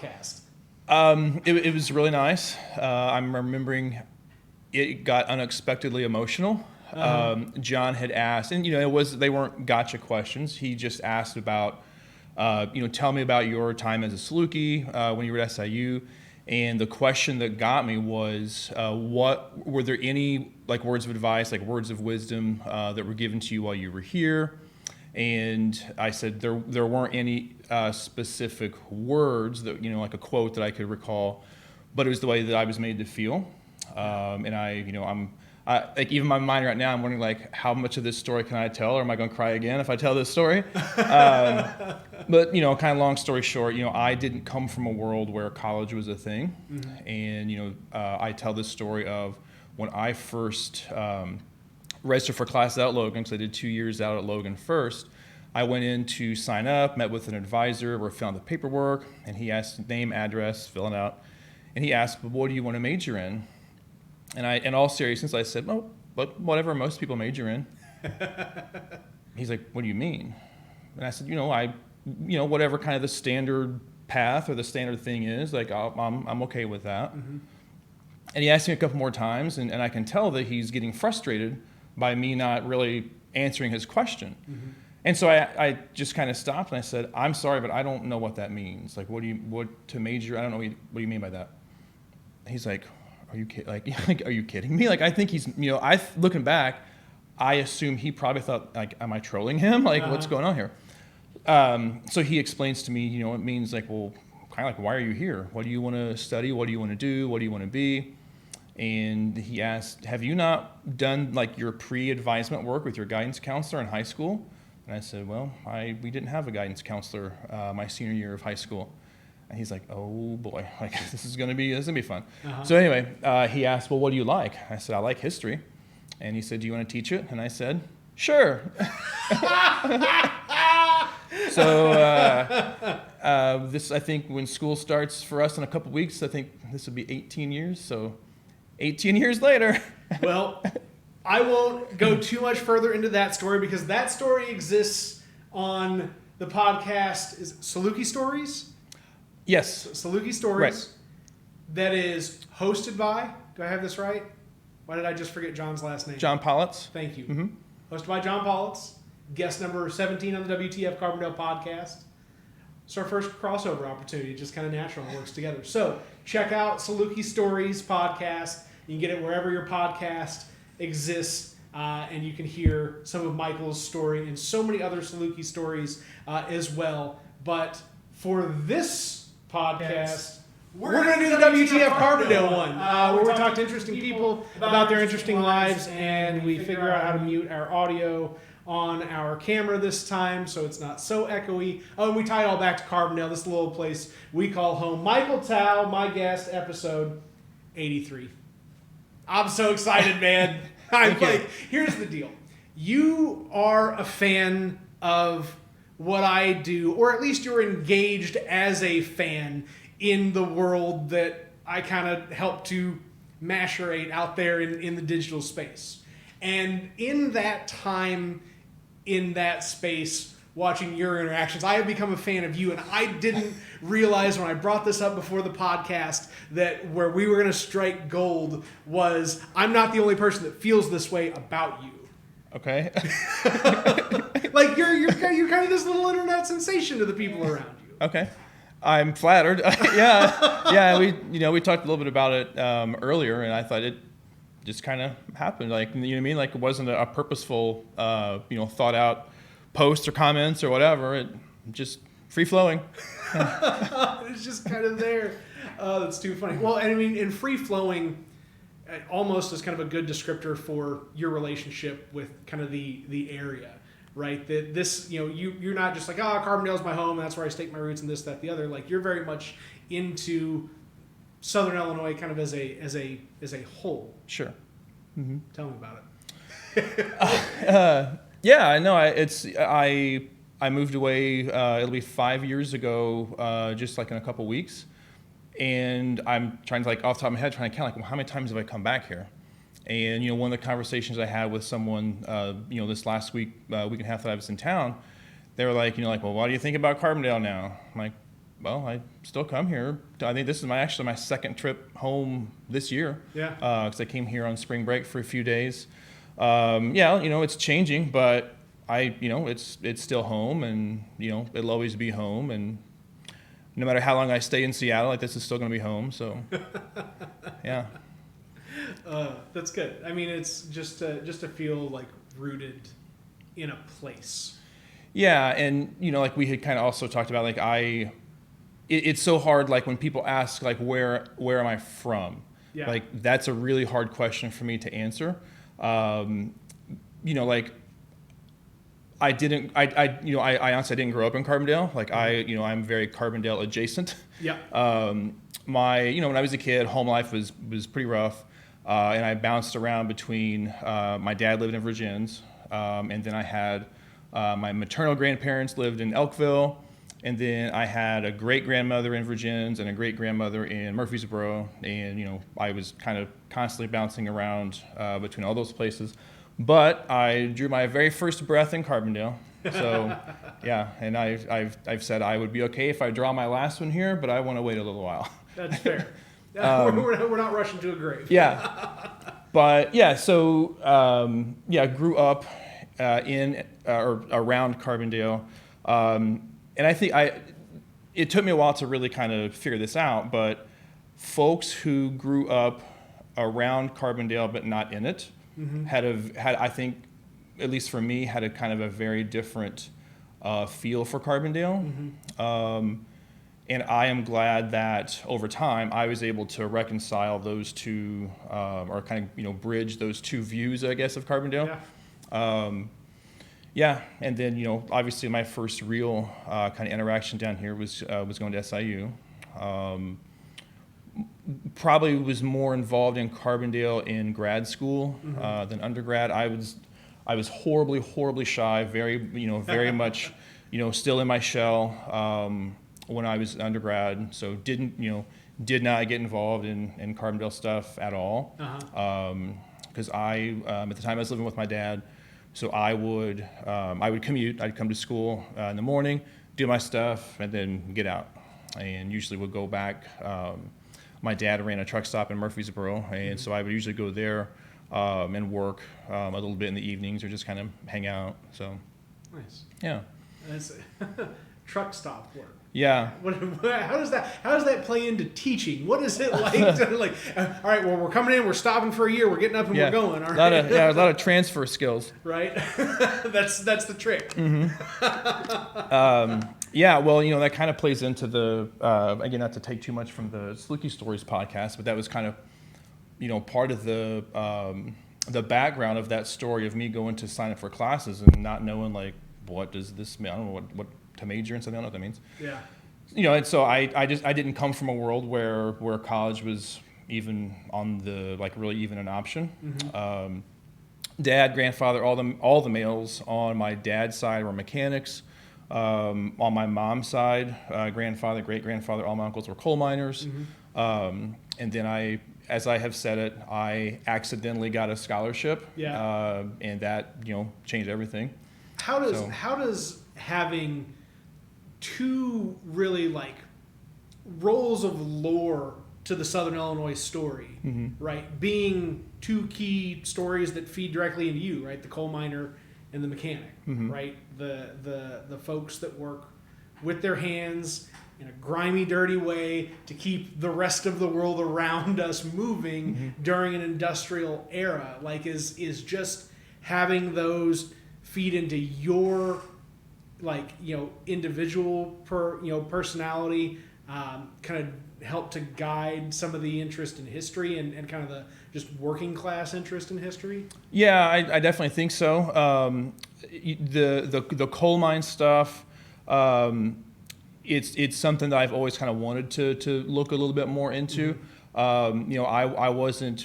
podcast? It was really nice. I'm remembering it got unexpectedly emotional. John had asked, and they weren't gotcha questions. He just asked about, tell me about your time as a Saluki when you were at SIU. And the question that got me was, what were there any like words of advice, like words of wisdom that were given to you while you were here? And I said there weren't any specific words that like a quote that I could recall, but it was the way that I was made to feel. And I'm like even my mind right now, I'm wondering like how much of this story can I tell, or am I going to cry again if I tell this story? But kind of long story short, I didn't come from a world where college was a thing, and I tell this story of when I first registered for classes out at Logan, because I did 2 years out at Logan first. I went in to sign up, met with an advisor, where I found the paperwork, and he asked name, address, fill it out, and he asked, "Well, what do you want to major in?" And I, in all seriousness, I said, "Well, but whatever most people major in." He's like, "What do you mean?" And I said, whatever kind of the standard path or the standard thing is, like I'm okay with that. And he asked me a couple more times, and I can tell that he's getting frustrated by me not really answering his question. And so I just kind of stopped and I said, "I'm sorry, but I don't know what that means. Like, what to major? I don't know what do you mean by that?" He's like, "Are you are you kidding me?" Like, I think he's, looking back, I assume he probably thought, like, am I trolling him? Like, what's going on here? So he explains to me, it means like, well, kind of like, why are you here? What do you want to study? What do you want to do? What do you want to be? And he asked, "Have you not done like your pre-advisement work with your guidance counselor in high school?" And I said, "Well, we didn't have a guidance counselor my senior year of high school." And he's like, "Oh boy, like this is gonna be fun." So anyway, he asked, "Well, what do you like?" I said, "I like history." And he said, "Do you want to teach it?" And I said, "Sure." So this, I think, when school starts for us in a couple weeks, I think this would be 18 years. So 18 years later. Well, I won't go too much further into that story because that story exists on the podcast. Is it Saluki Stories? Yes. Saluki Stories. Right. That is hosted by, do I have this right? Why did I just forget John's last name? John Politz. Thank you. Hosted by John Politz. Guest number 17 on the WTF Carbondale podcast. It's our first crossover opportunity. It just kind of natural and works together. So check out Saluki Stories podcast. You can get it wherever your podcast exists, and you can hear some of Michael's story and so many other Saluki stories as well. But for this podcast, we're going to do the WTF Carbondale one, where we talk to interesting people about their interesting lives, and we figure out how to mute our audio on our camera this time so it's not so echoey. Oh, and we tie it all back to Carbondale, this little place we call home. Michael Tao, my guest, episode 83. I'm so excited, man. Here's the deal. You are a fan of what I do, or at least you're engaged as a fan in the world that I kind of help to macerate out there in the digital space. And in that time, in that space, watching your interactions, I have become a fan of you, and I didn't realize when I brought this up before the podcast that where we were going to strike gold was I'm not the only person that feels this way about you. Okay. Like you're kind of this little internet sensation to the people around you. Okay. I'm flattered. Yeah. We talked a little bit about it earlier, and I thought it just kind of happened. Like, you know what I mean? Like, it wasn't a purposeful, thought out posts or comments or whatever. It just free flowing. It's just kind of there. Oh, that's too funny. Well, and I mean, in free flowing, almost is kind of a good descriptor for your relationship with kind of the area, right? That this, you're not just like, Carbondale's my home, that's where I stake my roots, and this, that, the other. Like, you're very much into Southern Illinois kind of as a whole. Sure. Mm-hmm. Tell me about it. Yeah, no, I moved away, it'll be 5 years ago, just like in a couple weeks. And I'm trying to, like, off the top of my head, trying to count, like, well, how many times have I come back here? And, one of the conversations I had with someone, this last week and a half that I was in town, they were like, well, what do you think about Carbondale now? I'm like, well, I still come here. I think this is actually my second trip home this year. Yeah. Because I came here on spring break for a few days. Yeah, it's changing, but it's still home, and it'll always be home, and no matter how long I stay in Seattle, like this is still going to be home. So, yeah. That's good. I mean, it's just to feel like rooted in a place. Yeah, and like we had kind of also talked about, like it's so hard, like when people ask like where am I from? Yeah. Like that's a really hard question for me to answer. Like I honestly didn't grow up in Carbondale. Like I'm very Carbondale adjacent. Yeah. When I was a kid, home life was pretty rough, and I bounced around between my dad lived in Virgins, and then I had my maternal grandparents lived in Elkville, and then I had a great grandmother in Virgins and a great grandmother in Murfreesboro, and I was kind of constantly bouncing around between all those places. But I drew my very first breath in Carbondale. So, yeah, and I've said I would be okay if I draw my last one here, but I want to wait a little while. That's fair. We're not rushing to a grave. Yeah. But, yeah, so, grew up in or around Carbondale. And I think it took me a while to really kind of figure this out, but folks who grew up around Carbondale but not in it, had I think, at least for me, had a kind of a very different feel for Carbondale. And I am glad that over time I was able to reconcile those two, or kind of bridge those two views, I guess, of Carbondale. Yeah. And then obviously my first real kind of interaction down here was going to SIU. Probably was more involved in Carbondale in grad school than undergrad. I was horribly shy, very much, still in my shell when I was undergrad. So did not get involved in Carbondale stuff at all. Because at the time I was living with my dad, so I would commute. I'd come to school in the morning, do my stuff, and then get out, and usually would go back. My dad ran a truck stop in Murfreesboro, and so I would usually go there and work a little bit in the evenings or just kind of hang out. So, nice. Yeah. That's truck stop work. Yeah. How does that play into teaching? What is it like to all right, well, we're coming in, we're stopping for a year, we're getting up and we're going. All right. A lot of transfer skills. Right. That's the trick. Yeah, well, that kind of plays into the, again, not to take too much from the Saluki Stories podcast, but that was kind of, part of the background of that story of me going to sign up for classes and not knowing, like, what does this mean? I don't know what to major in something, I don't know what that means. Yeah. And so I didn't come from a world where college was even on the, like, really even an option. Dad, grandfather, all the males on my dad's side were mechanics. On my mom's side, grandfather, great-grandfather, all my uncles were coal miners. And then as I have said it, I accidentally got a scholarship. Yeah. And that, changed everything. How does having two really like roles of lore to the Southern Illinois story, right? Being two key stories that feed directly into you, right? The coal miner and the mechanic, right? The folks that work with their hands in a grimy, dirty way to keep the rest of the world around us moving during an industrial era. Like, is just having those feed into your, like, individual personality, kind of help to guide some of the interest in history and kind of the just working class interest in history? Yeah, I definitely think so. The coal mine stuff, it's something that I've always kind of wanted to look a little bit more into. I wasn't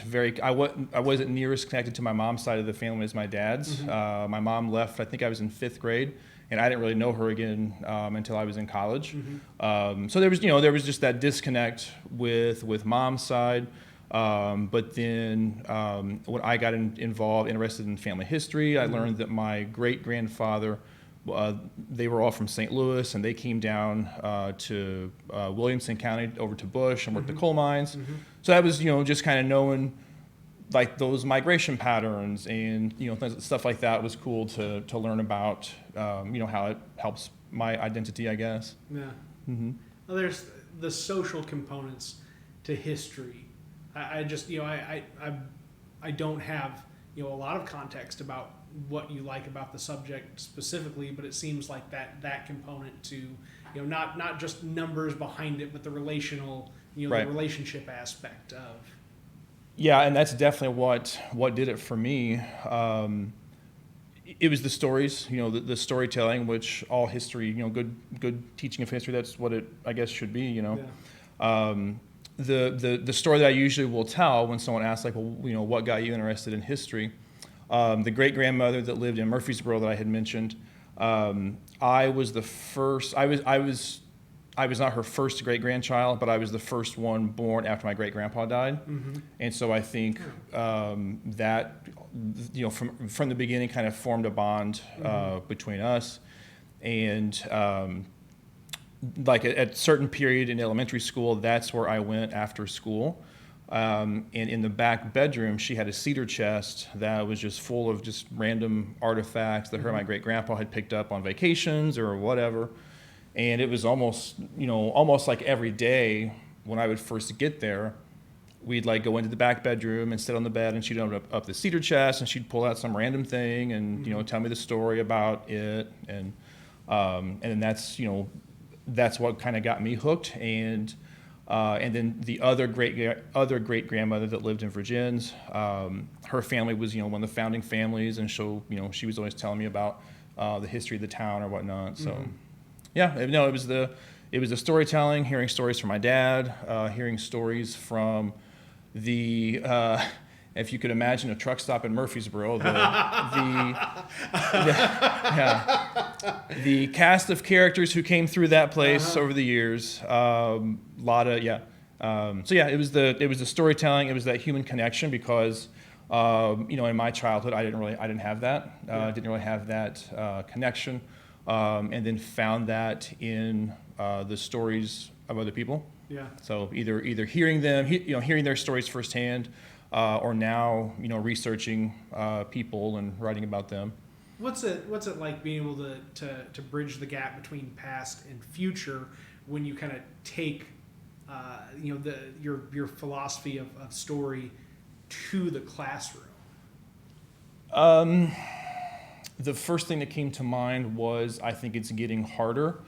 near as connected to my mom's side of the family as my dad's. My mom left, I think I was in 5th grade, and I didn't really know her again until I was in college. So there was just that disconnect with mom's side. But then when I got interested in family history, I learned that my great-grandfather they were all from St. Louis, and they came down to Williamson County over to Bush and worked the coal mines. So that was, just kind of knowing like those migration patterns and, stuff like that was cool to learn about, how it helps my identity, I guess. Yeah. Well, there's the social components to history. I just, I don't have, a lot of context about what you like about the subject specifically, but it seems like that component to, not just numbers behind it, but the relational, Right. the relationship aspect of. Yeah, and that's definitely what did it for me. It was the stories, the storytelling, which all history, good teaching of history, that's what it, I guess, should be, Yeah. The story that I usually will tell when someone asks, like, well, what got you interested in history? The great-grandmother that lived in Murfreesboro that I had mentioned, I was the first, I was not her first great-grandchild, but I was the first one born after my great-grandpa died. And so I think that, from the beginning kind of formed a bond between us. And like at a certain period in elementary school, that's where I went after school. And in the back bedroom, she had a cedar chest that was just full of just random artifacts that her and my great-grandpa had picked up on vacations or whatever. And it was almost like every day when I would first get there, we'd like go into the back bedroom and sit on the bed, and she'd open up the cedar chest and she'd pull out some random thing and, tell me the story about it. And then that's what kind of got me hooked. And then the other great grandmother that lived in Virgins, her family was, one of the founding families. And so, she was always telling me about the history of the town or whatnot. So. Yeah, no, it was the storytelling, hearing stories from my dad, hearing stories from the, if you could imagine a truck stop in Murfreesboro, the cast of characters who came through that place over the years, it was the storytelling, it was that human connection because, in my childhood, I didn't have that, didn't really have that connection. And then found that in the stories of other people. Yeah. So either hearing them, hearing their stories firsthand, or now researching people and writing about them. What's it like being able to bridge the gap between past and future when you kind of take your philosophy of story to the classroom? The first thing that came to mind was I think it's getting harder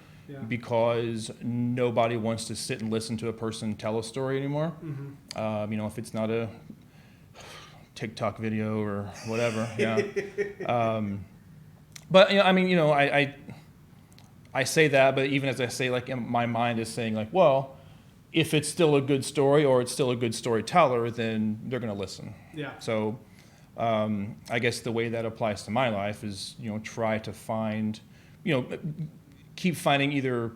because nobody wants to sit and listen to a person tell a story anymore. If it's not a TikTok video or whatever. But I say that, but even as I say, like, my mind is saying, like, well, if it's still a good story or it's still a good storyteller, then they're going to listen. Yeah. So. I guess the way that applies to my life is, try to find, keep finding either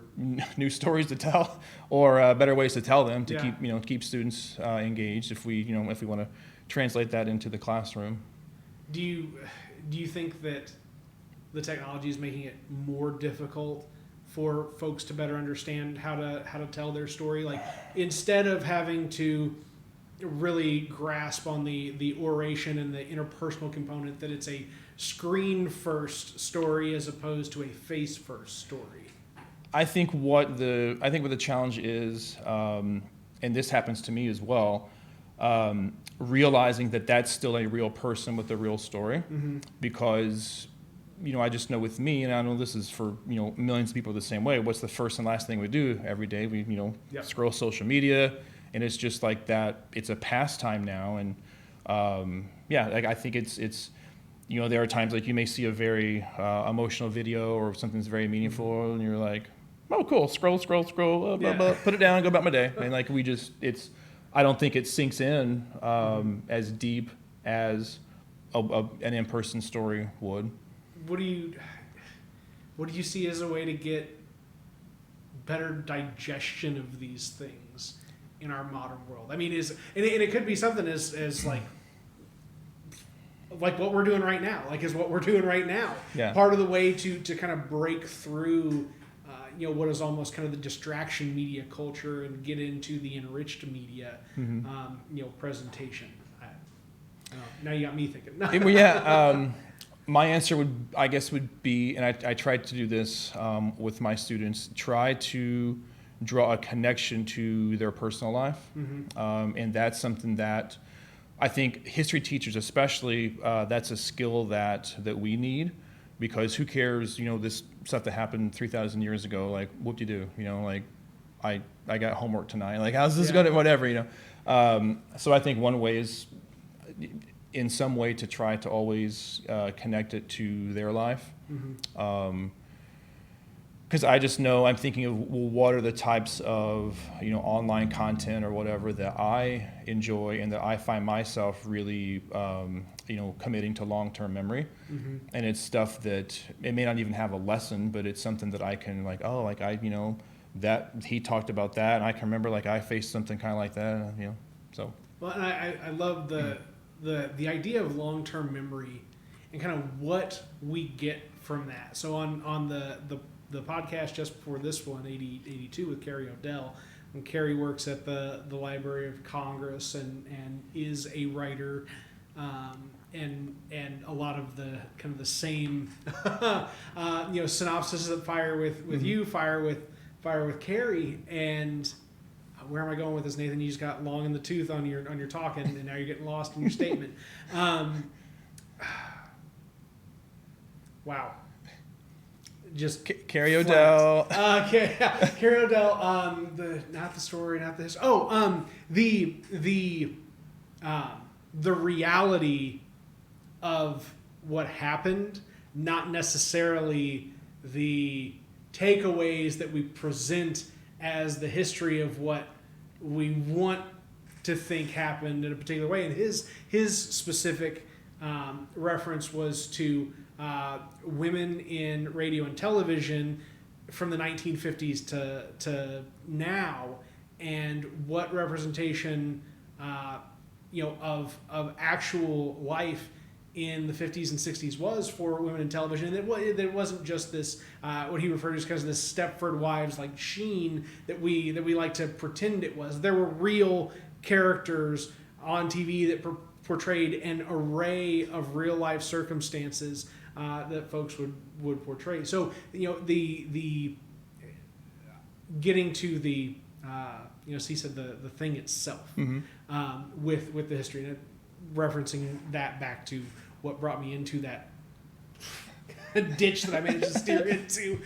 new stories to tell or better ways to tell them to keep students engaged if we want to translate that into the classroom. Do you think that the technology is making it more difficult for folks to better understand how to tell their story? Like, instead of having to really grasp on the oration and the interpersonal component, that it's a screen first story as opposed to a face first story? I think what the challenge is, and this happens to me as well, realizing that that's still a real person with a real story, because I just know with me, and I know this is for millions of people the same way. What's the first and last thing we do every day? We scroll social media. And it's just like that. It's a pastime now, and I think it's there are times like you may see a very emotional video or something's very meaningful, and you're like, oh, cool, scroll, put it down, and go about my day. And like I don't think it sinks in as deep as an in-person story would. What do you see as a way to get better digestion of these things in our modern world? I mean, and it could be something as like like what we're doing right now, like is what we're doing right now. Yeah. Part of the way to kind of break through, what is almost kind of the distraction media culture and get into the enriched media, presentation. Now you got me thinking. My answer would be, and I tried to do this with my students, try to draw a connection to their personal life. And that's something that I think history teachers especially, that's a skill that we need, because who cares, this stuff that happened 3,000 years ago, like whoop-de-doo, like I got homework tonight, like how's this going to, whatever, So I think one way is in some way to try to always connect it to their life. Because I just know, I'm thinking of, well, what are the types of online content or whatever that I enjoy and that I find myself really committing to long-term memory. And it's stuff that it may not even have a lesson, but it's something that I can that he talked about that, and I can remember I faced something kind of like that, so. Well, and I love the idea of long-term memory and kind of what we get from that. So on the podcast just before this one, 82 with Carrie O'Dell, when Carrie works at the Library of Congress and is a writer, and a lot of the kind of the same synopsis that fire with you, fire with Carrie. And where am I going with this, Nathan? You just got long in the tooth on your talking, and now you're getting lost in your statement. Wow. Just Carrie O'Dell. Carrie O'Dell. Not the story, not the history. The reality of what happened, not necessarily the takeaways that we present as the history of what we want to think happened in a particular way. And his specific reference was to women in radio and television from the 1950s to now, and what representation of actual life in the 50s and 60s was for women in television. And it wasn't just this what he referred to as kind of this Stepford Wives like sheen that we like to pretend it was. There were real characters on TV that portrayed an array of real life circumstances that folks would portray. So the getting to the he said the thing itself, with the history, and referencing that back to what brought me into that ditch that I managed to steer into,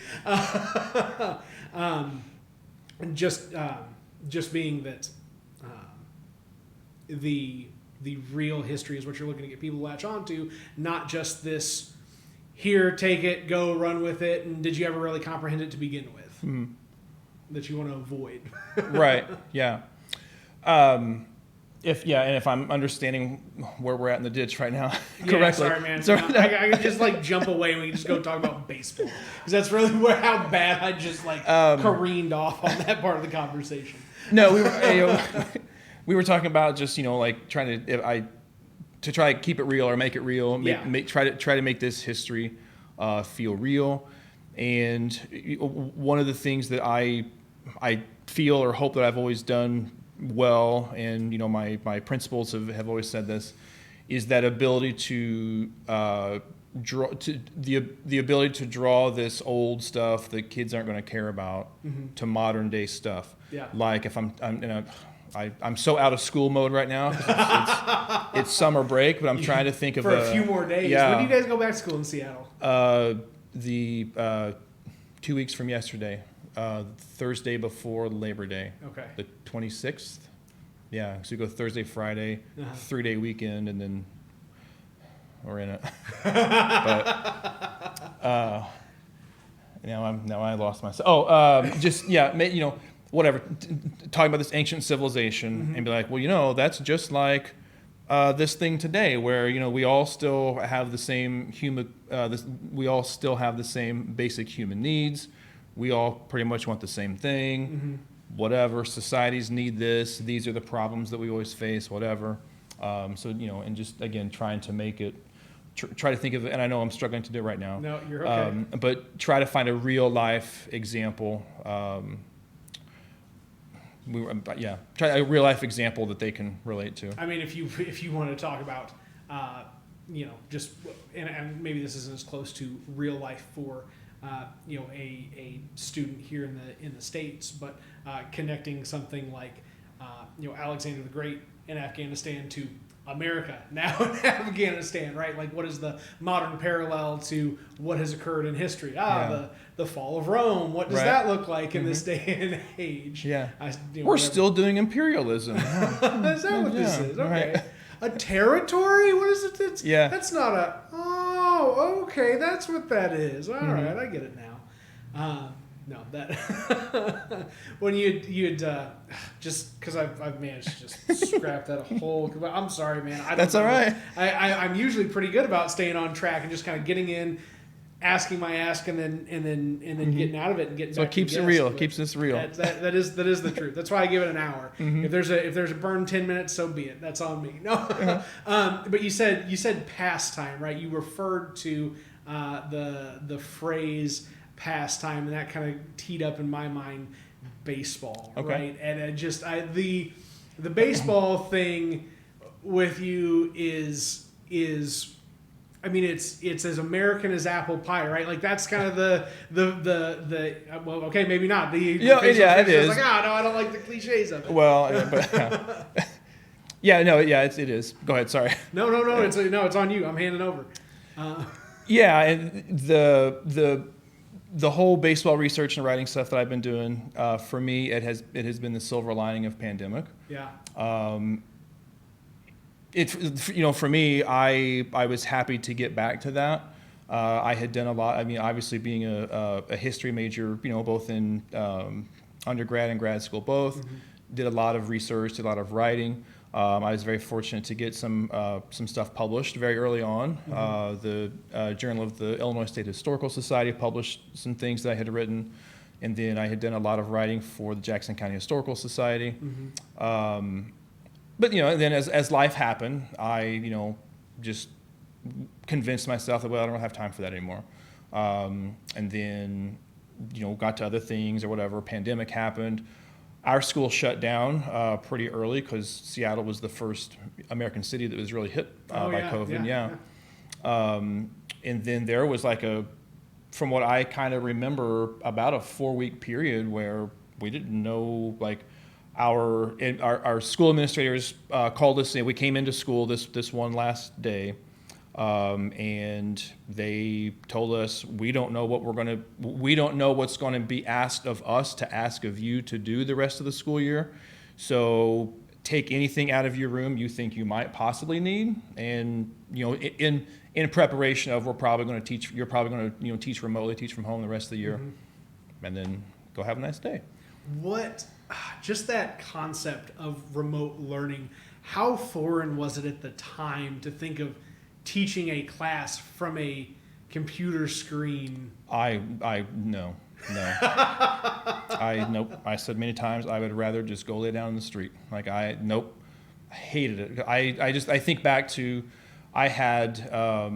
and just being that the real history is what you're looking to get people to latch onto, not just this here, take it, go, run with it, and did you ever really comprehend it to begin with? That you want to avoid. Right. Yeah. If I'm understanding where we're at in the ditch right now correctly. Sorry, man. I can just jump away and we can just go talk about baseball, because that's really how bad I just careened off on that part of the conversation. No, we were talking about just trying to try to keep it real or make it real. Try to make this history feel real. And one of the things that I feel or hope that I've always done well, and my principals have always said this, is that ability to draw to the ability to draw this old stuff that kids aren't going to care about to modern day stuff. Yeah. Like if I'm so out of school mode right now. It's summer break, but I'm trying to think of for a few more days. Yeah. When do you guys go back to school in Seattle? The 2 weeks from yesterday, Thursday before Labor Day. Okay. The 26th. Yeah, so we go Thursday, Friday, 3-day weekend, and then we're in it. But now I lost myself. Whatever. Talking about this ancient civilization and be like, well, that's just like this thing today, where we all still have the same we all still have the same basic human needs. We all pretty much want the same thing. Whatever, societies need this. These are the problems that we always face. Whatever. And just again trying to make it try to think of, and I know I'm struggling to do it right now. No, you're okay. But try to find a real life example. Try a real life example that they can relate to. I mean, if you want to talk about, just and maybe this isn't as close to real life for, a student here in the States, but connecting something like, Alexander the Great in Afghanistan to America now in Afghanistan, right? Like, what is the modern parallel to what has occurred in history? The fall of Rome. What does that look like in this day and age? Yeah, we're still doing imperialism. Is that what this is? Okay, right. A territory? What is it? That's not a. Oh, okay, that's what that is. All right, I get it now. No, that when you'd just because I've managed to just scrap that whole. I'm sorry, man. That's all right. I'm usually pretty good about staying on track and just kind of getting in, asking my ask, and then getting out of it and getting. So back it keeps to it real. It keeps this real. That is the truth. That's why I give it an hour. If there's a burn 10 minutes, so be it. That's on me. No, but you said pastime, right? You referred to the phrase pastime, and that kind of teed up in my mind baseball, right? And the baseball thing with you is I mean it's as American as apple pie, right? Like that's kind of the well, okay, maybe not the it is like, no, I don't like the cliches of it. Well, but it is. Go ahead. Sorry. No, it's on you. I'm handing over. And the whole baseball research and writing stuff that I've been doing, for me, it has been the silver lining of pandemic. Yeah. For me, I was happy to get back to that. I had done a lot. I mean, obviously being a history major, both in undergrad and grad school, both, did a lot of research, did a lot of writing. I was very fortunate to get some stuff published very early on. The Journal of the Illinois State Historical Society published some things that I had written, and then I had done a lot of writing for the Jackson County Historical Society. But then as life happened, I just convinced myself that I don't have time for that anymore. And then got to other things or whatever. Pandemic happened. Our school shut down pretty early because Seattle was the first American city that was really hit by COVID. And then there was from what I kind of remember, about a 4-week period where we didn't know, our school administrators called us and we came into school this one last day. And they told us, we don't know what's going to be asked of us to ask of you to do the rest of the school year. So take anything out of your room you think you might possibly need. And, in preparation of, you're probably going to teach remotely, teach from home the rest of the year, and then go have a nice day. Just that concept of remote learning, how foreign was it at the time to think of teaching a class from a computer screen? No. Nope. I said many times I would rather just go lay down in the street. I hated it. I think back to, I had, I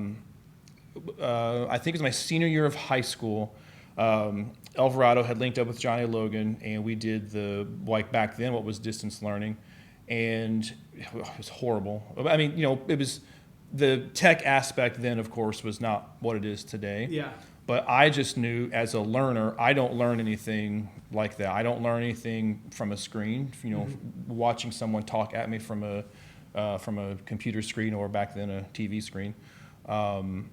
think it was my senior year of high school. Alvarado had linked up with Johnny Logan, and we did back then what was distance learning, and it was horrible. I mean, it was. The tech aspect then, of course, was not what it is today. Yeah. But I just knew as a learner, I don't learn anything like that. I don't learn anything from a screen, watching someone talk at me from a computer screen, or back then a TV screen. And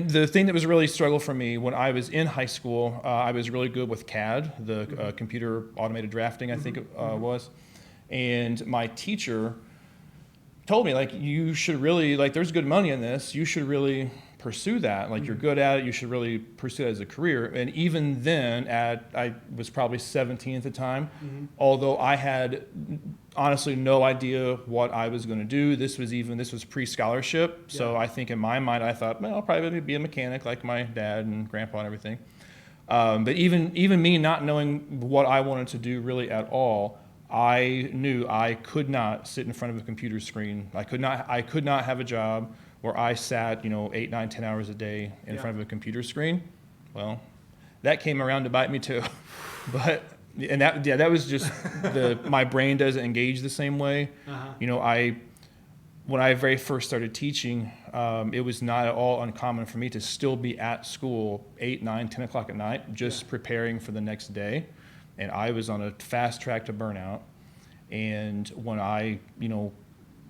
the thing that was really a struggle for me when I was in high school, I was really good with CAD, the computer automated drafting, I think it was. And my teacher told me, you should really, there's good money in this. You should really pursue that. You're good at it. You should really pursue it as a career. And even then, I was probably 17 at the time, although I had honestly no idea what I was going to do. This was pre-scholarship. Yeah. So I think in my mind, I thought, I'll probably be a mechanic like my dad and grandpa and everything. But even me not knowing what I wanted to do really at all, I knew I could not sit in front of a computer screen. I could not have a job where I sat, 8, 9, 10 hours a day in front of a computer screen. Well, that came around to bite me too. That was just my brain doesn't engage the same way. When I very first started teaching, it was not at all uncommon for me to still be at school 8, 9, 10 o'clock at night, just preparing for the next day. And I was on a fast track to burnout. And when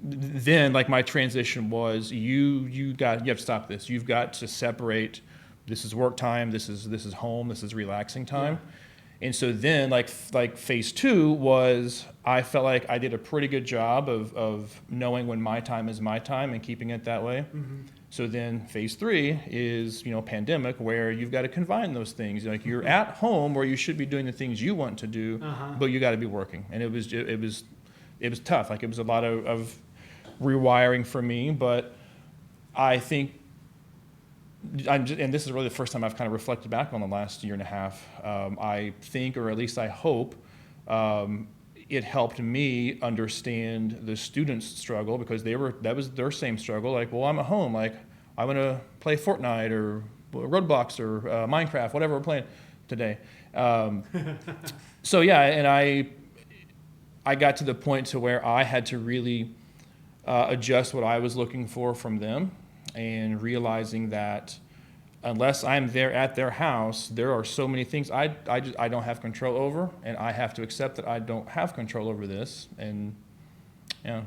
then like my transition was, you have to stop this. You've got to separate. This is work time. This is home. This is relaxing time. Yeah. And so then like phase 2 was, I felt like I did a pretty good job of knowing when my time is my time and keeping it that way. Mm-hmm. So then phase 3 is, pandemic, where you've got to combine those things. Like you're at home where you should be doing the things you want to do, but you got to be working. And it was tough. Like it was a lot of rewiring for me, but I think, and this is really the first time I've kind of reflected back on the last year and a half. I think, or at least I hope, it helped me understand the students' struggle, because that was their same struggle. Like, well, I'm at home. Like, I want to play Fortnite or Roblox or Minecraft, whatever we're playing today. So yeah, and I got to the point to where I had to really adjust what I was looking for from them, and realizing that unless I'm there at their house, there are so many things I don't have control over, and I have to accept that I don't have control over this. And I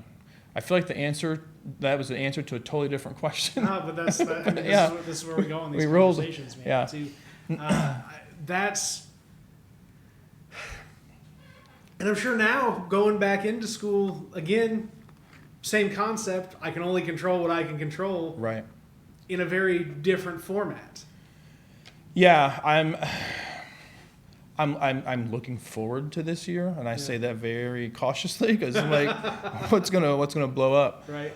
feel like that was the answer to a totally different question. No, but this is where we go in these conversations, man. Yeah. And I'm sure now, going back into school again, same concept. I can only control what I can control. Right. In a very different format. Yeah, I'm looking forward to this year, and I say that very cautiously, because I'm like, what's gonna blow up? Right.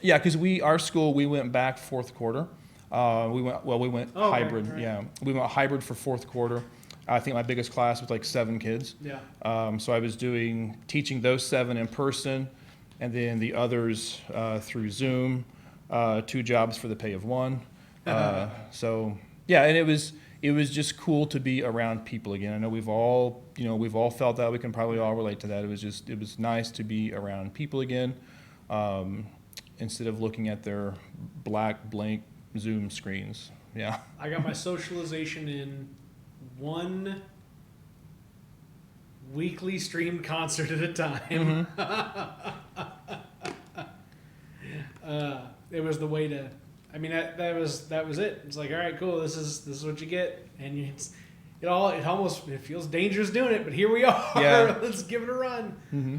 Because our school, we went back fourth quarter. We went hybrid. Right. Yeah, we went hybrid for fourth quarter. I think my biggest class was like 7 kids. Yeah. So I was teaching those 7 in person, and then the others through Zoom. 2 jobs for the pay of 1. So yeah, and it was just cool to be around people again. I know we've all felt that. We can probably all relate to that. It was nice to be around people again, instead of looking at their black blank Zoom screens. Yeah. I got my socialization in 1 weekly streamed concert at a time. Mm-hmm. It was the way to. I mean, that was it. It's like, all right, cool. This is what you get, and it feels dangerous doing it, but here we are. Yeah. Let's give it a run. Mm-hmm.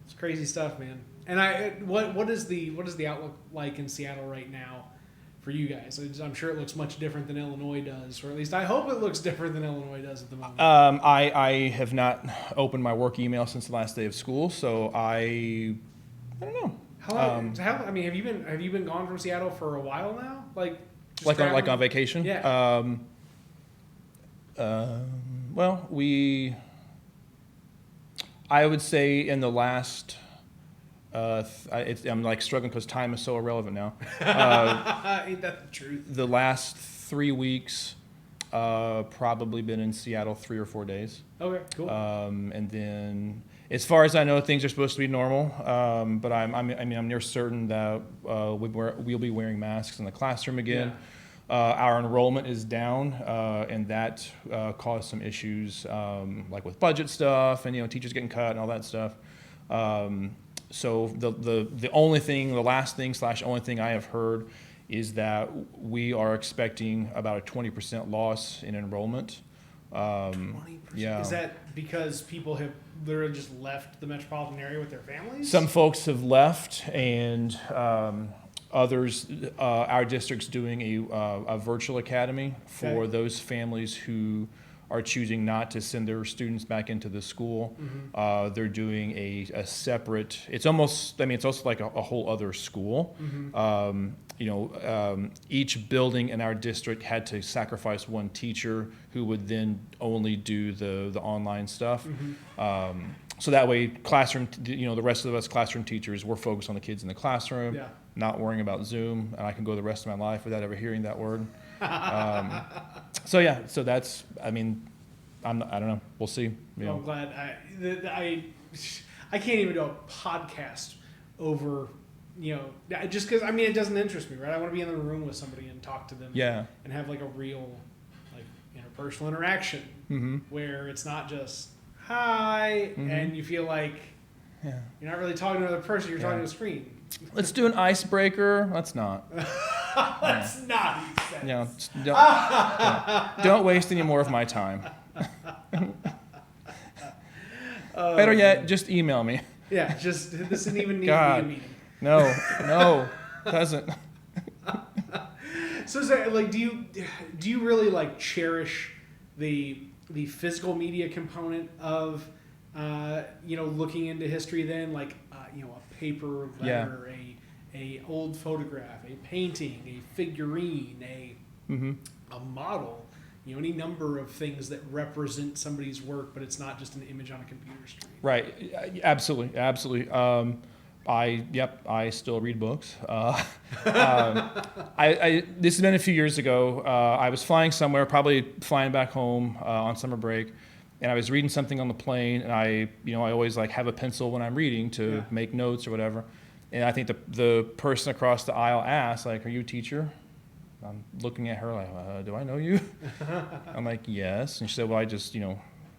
It's crazy stuff, man. And what is the outlook like in Seattle right now for you guys? I'm sure it looks much different than Illinois does, or at least I hope it looks different than Illinois does at the moment. I have not opened my work email since the last day of school, so I don't know. Have you been gone from Seattle for a while now? Like on vacation? Yeah. I would say in the last. I'm like struggling because time is so irrelevant now. Ain't that the truth? The last 3 weeks, probably been in Seattle 3 or 4 days. Okay, cool. And then, as far as I know, things are supposed to be normal. But I'm near certain that we'll be wearing masks in the classroom again. Yeah. Our enrollment is down, and that caused some issues, like with budget stuff and teachers getting cut and all that stuff. So the only thing I have heard is that we are expecting about a 20% loss in enrollment. 20%? Yeah. Is that because people have literally just left the metropolitan area with their families? Some folks have left, and others, our district's doing a virtual academy for those families who are choosing not to send their students back into the school. They're doing a separate, it's also like a whole other school. Each building in our district had to sacrifice one teacher who would then only do the online stuff. So that way the rest of us classroom teachers, we're focused on the kids in the classroom, not worrying about Zoom, and I can go the rest of my life without ever hearing that word. So that's, I don't know. We'll see. Well, I'm glad. I can't even do a podcast over, just because, it doesn't interest me, right? I want to be in the room with somebody and talk to them. And have like a real, like, interpersonal interaction where it's not just, hi, and you feel like you're not really talking to another person, you're talking to a screen. Let's do an icebreaker. Let's not. Let's not, he says. Don't waste any more of my time. Better yet, just email me. Yeah, this didn't even need to be a meeting. No, doesn't. So, like, do you really like cherish the physical media component of looking into history? Then, like, a paper letter, a old photograph, a painting, a figurine, a model. Any number of things that represent somebody's work, but it's not just an image on a computer screen. Right. Absolutely. I still read books. This has been a few years ago. I was flying somewhere, probably flying back home on summer break, and I was reading something on the plane, and I always like have a pencil when I'm reading to make notes or whatever. And I think the person across the aisle asked, like, "Are you a teacher?" I'm looking at her like, "Do I know you?" I'm like, "Yes." And she said, "Well, I just,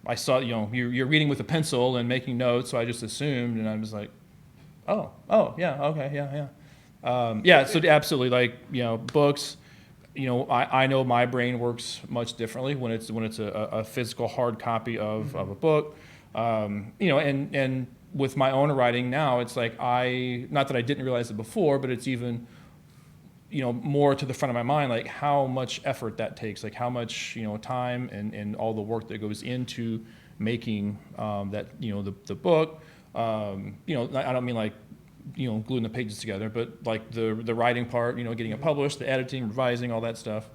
I saw, you're reading with a pencil and making notes, so I just assumed." And I was like, oh, yeah, okay, yeah. So absolutely, like, books, I know my brain works much differently when it's a physical hard copy of a book. And with my own writing now, it's like not that I didn't realize it before, but it's even more to the front of my mind, like how much effort that takes, like how much, time and all the work that goes into making that, the book. I don't mean like, gluing the pages together, but like the writing part, getting it published, the editing, revising, all that stuff.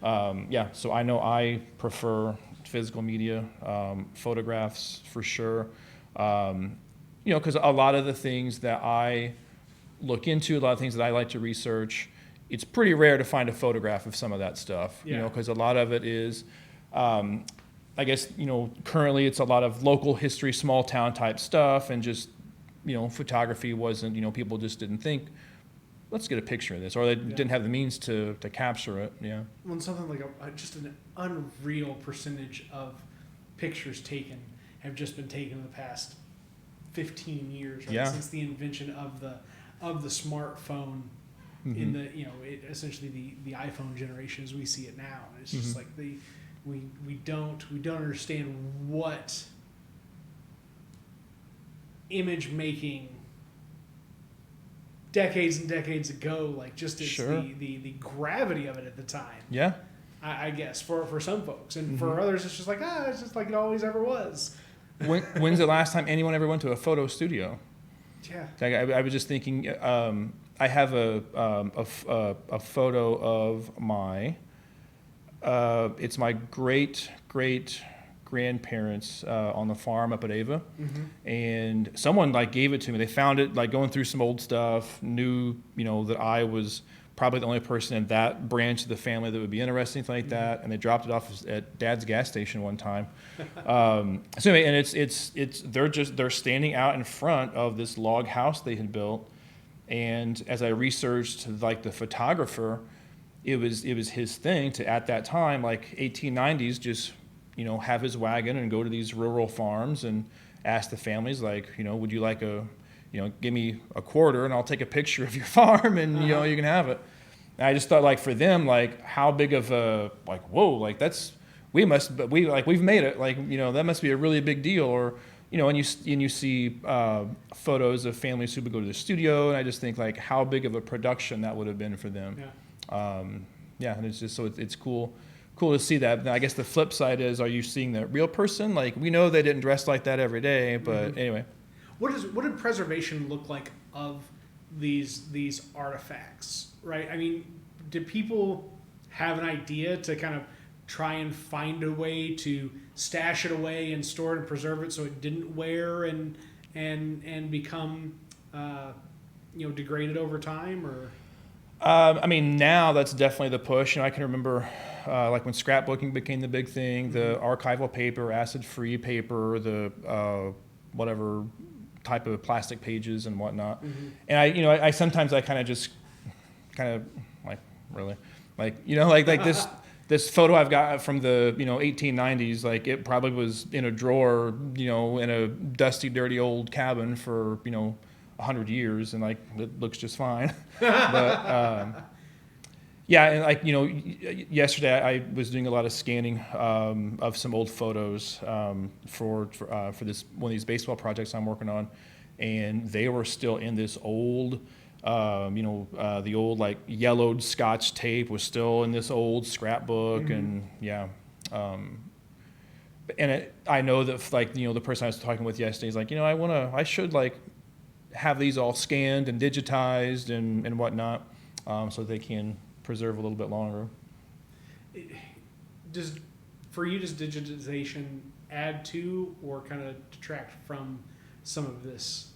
So I know I prefer physical media, photographs for sure. Because a lot of the things that I look into, a lot of things that I like to research, it's pretty rare to find a photograph of some of that stuff, because a lot of it is, I guess, currently it's a lot of local history, small town type stuff, and just, photography wasn't, people just didn't think, let's get a picture of this, or they didn't have the means to capture it, Well, something like just an unreal percentage of pictures taken have just been taken in the past 15 years, right? Since the invention of the smartphone. In the essentially the iPhone generation as we see it now, and it's just like we don't understand what image making decades and decades ago, like, just it's the gravity of it at the time. I guess for some folks, and for others it's just like it's just like it always ever was. When's the last time anyone ever went to a photo studio? I was just thinking. I have a photo of it's my great grandparents on the farm up at Ava, and someone like gave it to me. They found it like going through some old stuff, knew that I was probably the only person in that branch of the family that would be interested in anything like that, and they dropped it off at Dad's gas station one time. So anyway, and they're standing out in front of this log house they had built. And as I researched, like, the photographer, it was his thing to, at that time, like 1890s, just have his wagon and go to these rural farms and ask the families, like, would you like give me a quarter and I'll take a picture of your farm and you can have it. And I just thought, like, for them, like, how big of a, like, whoa, like, we've made it, like, that must be a really big deal. Or and you see photos of families who would go to the studio, and I just think, like, how big of a production that would have been for them. And it's just, so it's cool cool to see that. I guess the flip side is, are you seeing the real person? Like, we know they didn't dress like that every day, but anyway. What did preservation look like of these artifacts, right? I mean, did people have an idea to kind of try and find a way to stash it away and store it and preserve it so it didn't wear and become degraded over time? Or I mean, now that's definitely the push. And I can remember like when scrapbooking became the big thing, the archival paper, acid-free paper, the whatever type of plastic pages and whatnot. And I sometimes I kind of like really like this photo I've got from the 1890s, like it probably was in a drawer in a dusty, dirty old cabin for 100 years, and like it looks just fine. But yeah, and like yesterday I was doing a lot of scanning of some old photos for this one of these baseball projects I'm working on, and they were still in this old. The old like yellowed Scotch tape was still in this old scrapbook, and yeah. I know that like the person I was talking with yesterday is like I should like have these all scanned and digitized and whatnot, so they can preserve a little bit longer. Does digitization add to or kind of detract from some of this?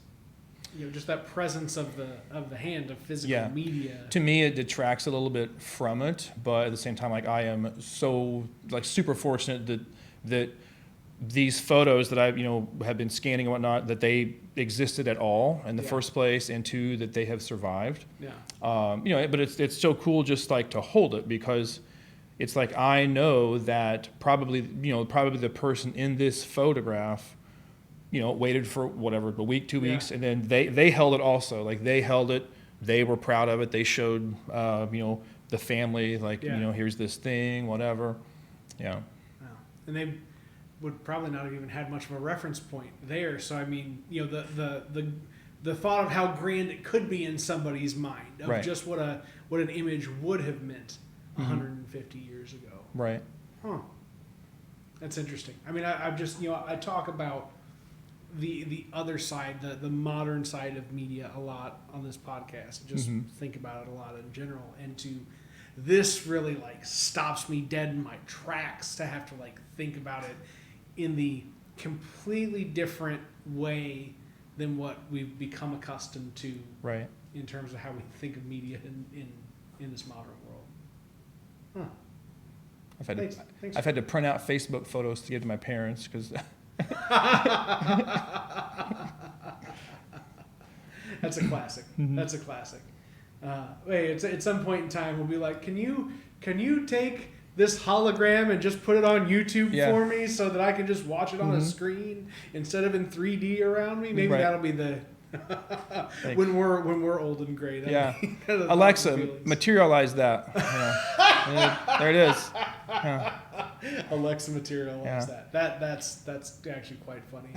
Just that presence of the hand of physical media. To me, it detracts a little bit from it, but at the same time, like I am so like super fortunate that these photos that I have been scanning and whatnot, that they existed at all in the first place, and two, that they have survived. Yeah. But it's so cool just like to hold it, because it's like I know that probably the person in this photograph waited for whatever, a week, 2 weeks, and then they held it also. Like they held it, they were proud of it. They showed, the family, like, here's this thing, whatever. Yeah. Wow. And they would probably not have even had much of a reference point there. So, I mean, the thought of how grand it could be in somebody's mind of just what an image would have meant 150 years ago. Right. Huh. That's interesting. I mean, I've just, I talk about the other side, the modern side of media a lot on this podcast. Just think about it a lot in general. And this really like stops me dead in my tracks to have to like think about it in the completely different way than what we've become accustomed to. Right. In terms of how we think of media in this modern world. Huh. I've had to print out Facebook photos to give to my parents because. That's a classic. That's a classic. At some point in time, we'll be like, can you take this hologram and just put it on YouTube for me so that I can just watch it on a screen instead of in 3D around me? Maybe that'll be the when we're old and gray. Alexa, materialize that. There it is. Alexa, materialize that. That's actually quite funny.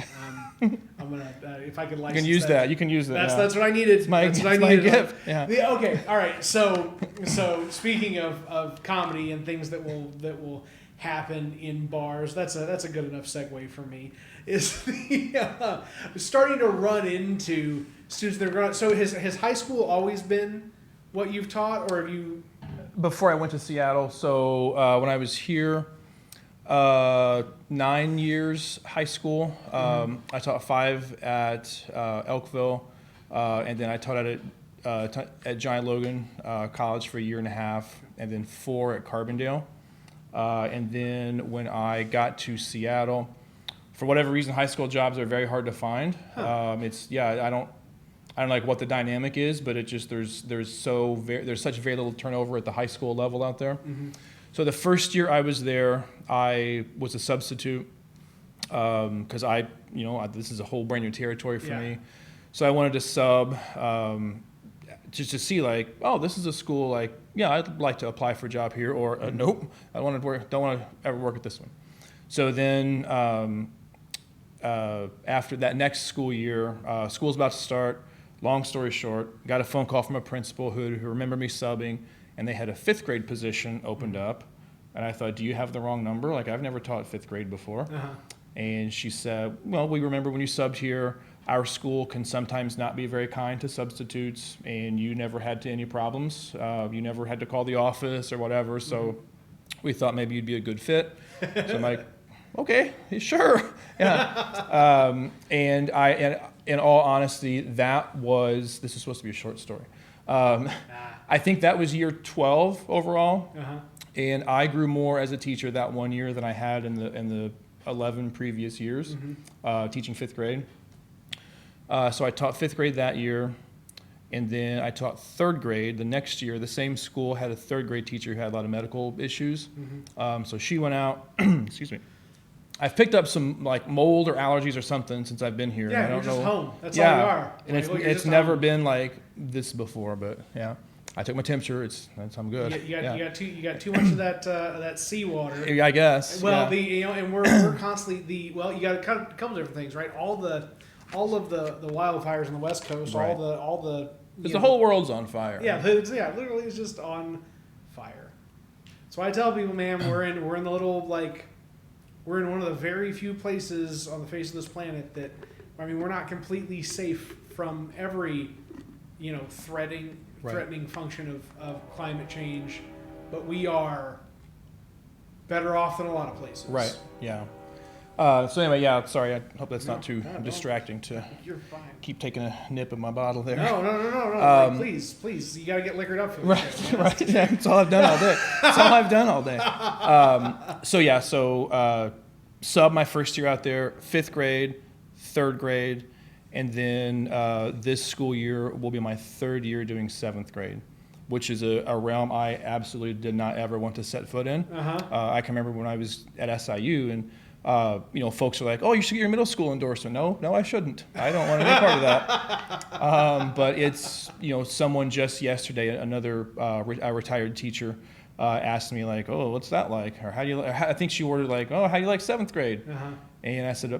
I'm gonna if I could license. You can use that. You can use that. That's what I needed. That's what I needed. Gift. Yeah. Okay. All right. So speaking of comedy and things that will happen in bars, that's a good enough segue for me. Is starting to run into students that are growing. So has high school always been what you've taught, or have you? Before I went to Seattle, so when I was here, 9 years high school. I taught 5 at Elkville, and then I taught at Giant Logan College for a year and a half, and then 4 at Carbondale. And then when I got to Seattle, for whatever reason, high school jobs are very hard to find. I don't like what the dynamic is, but it just there's such very little turnover at the high school level out there. So the first year I was there, I was a substitute because this is a whole brand new territory for me. So I wanted to sub just to see like, oh, this is a school like, I'd like to apply for a job here, or nope, don't want to ever work at this one. So then after that next school year, school's about to start. Long story short, got a phone call from a principal who remembered me subbing, and they had a 5th grade position opened up. And I thought, do you have the wrong number? Like, I've never taught 5th grade before. Uh-huh. And she said, well, we remember when you subbed here, our school can sometimes not be very kind to substitutes, and you never had any problems. You never had to call the office or whatever, so we thought maybe you'd be a good fit. So I'm like, okay, sure. Yeah. And in all honesty, this is supposed to be a short story. I think that was year 12 overall. Uh-huh. And I grew more as a teacher that one year than I had in the 11 previous years, teaching 5th grade. So I taught 5th grade that year, and then I taught 3rd grade the next year. The same school had a 3rd grade teacher who had a lot of medical issues. So she went out, excuse me. I've picked up some like mold or allergies or something since I've been here. Yeah, I don't you're just know. home. That's all you are. And Like, it's never been like this before, but yeah. I took my temperature. I'm good. You got too much of that seawater. I guess. Well, yeah. and we're constantly you got a couple different things, right? All of the wildfires on the West Coast, Right. all the Because the whole world's on fire. Yeah, literally it's just on fire. So I tell people, man, we're in the little we're in one of the very few places on the face of this planet that, I mean, we're not completely safe from every, threatening function of climate change, but we are better off than a lot of places. Right. Yeah. So anyway, yeah. Sorry. I hope that's not too distracting to You're fine. keep taking a nip of my bottle there. No. Like, please, you gotta get liquored up for this shit, man. Right. Yeah, that's all I've done all day. That's all I've done all day. So sub my first year out there, 5th grade, 3rd grade, and then this school year will be my 3rd year doing 7th grade, which is a realm I absolutely did not ever want to set foot in. I can remember when I was at SIU and folks are like, oh, you should get your middle school endorsement. No, I shouldn't. I don't want any part of that. But it's, someone just yesterday, a retired teacher, asked me like, oh, what's that like? Or I think she ordered like, oh, how do you like 7th grade? And I said, a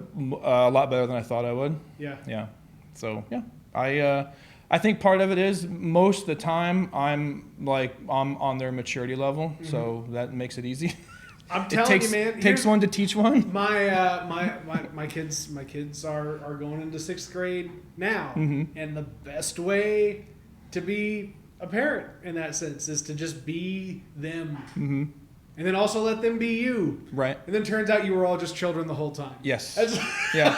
lot better than I thought I would. Yeah. Yeah. So, yeah. I think part of it is most of the time I'm on their maturity level. So that makes it easy. I'm telling you, man. It takes one to teach one. My kids are going into 6th grade now, and the best way to be a parent in that sense is to just be them, and then also let them be you. Right. And then turns out you were all just children the whole time. Yes. Yeah.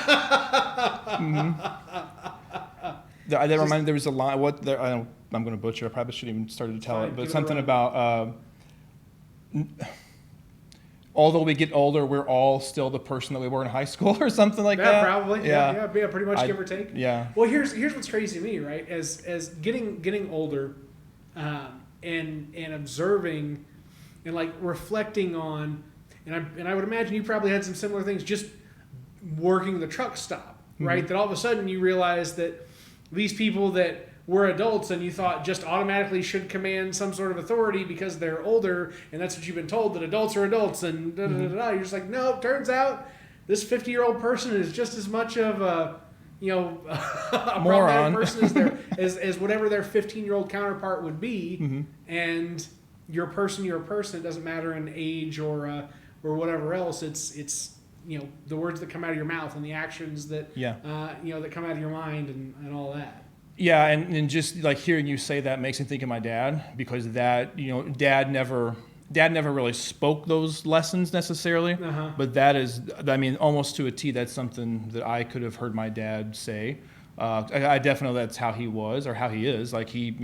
That reminded there was a line. I'm going to butcher. I probably shouldn't even started to tell it, but something about. Although we get older, we're all still the person that we were in high school or something like that. Probably. Yeah, pretty much give or take. Yeah. Well, here's what's crazy to me, right? As getting older, and observing, and reflecting on, and I would imagine you probably had some similar things just working the truck stop, right? That all of a sudden you realize that these people that were adults and you thought just automatically should command some sort of authority because they're older and that's what you've been told, that adults are adults and You're just like, no, turns out this 50-year-old person is just as much of a a problematic person as whatever their 15-year-old counterpart would be. And you're a person. It doesn't matter in age or whatever else. It's the words that come out of your mouth and the actions that that come out of your mind and all that. Yeah, and just like hearing you say that makes me think of my dad, because dad never really spoke those lessons necessarily, but that is, I mean, almost to a T, that's something that I could have heard my dad say. I definitely know that's how he was or how he is. Like he,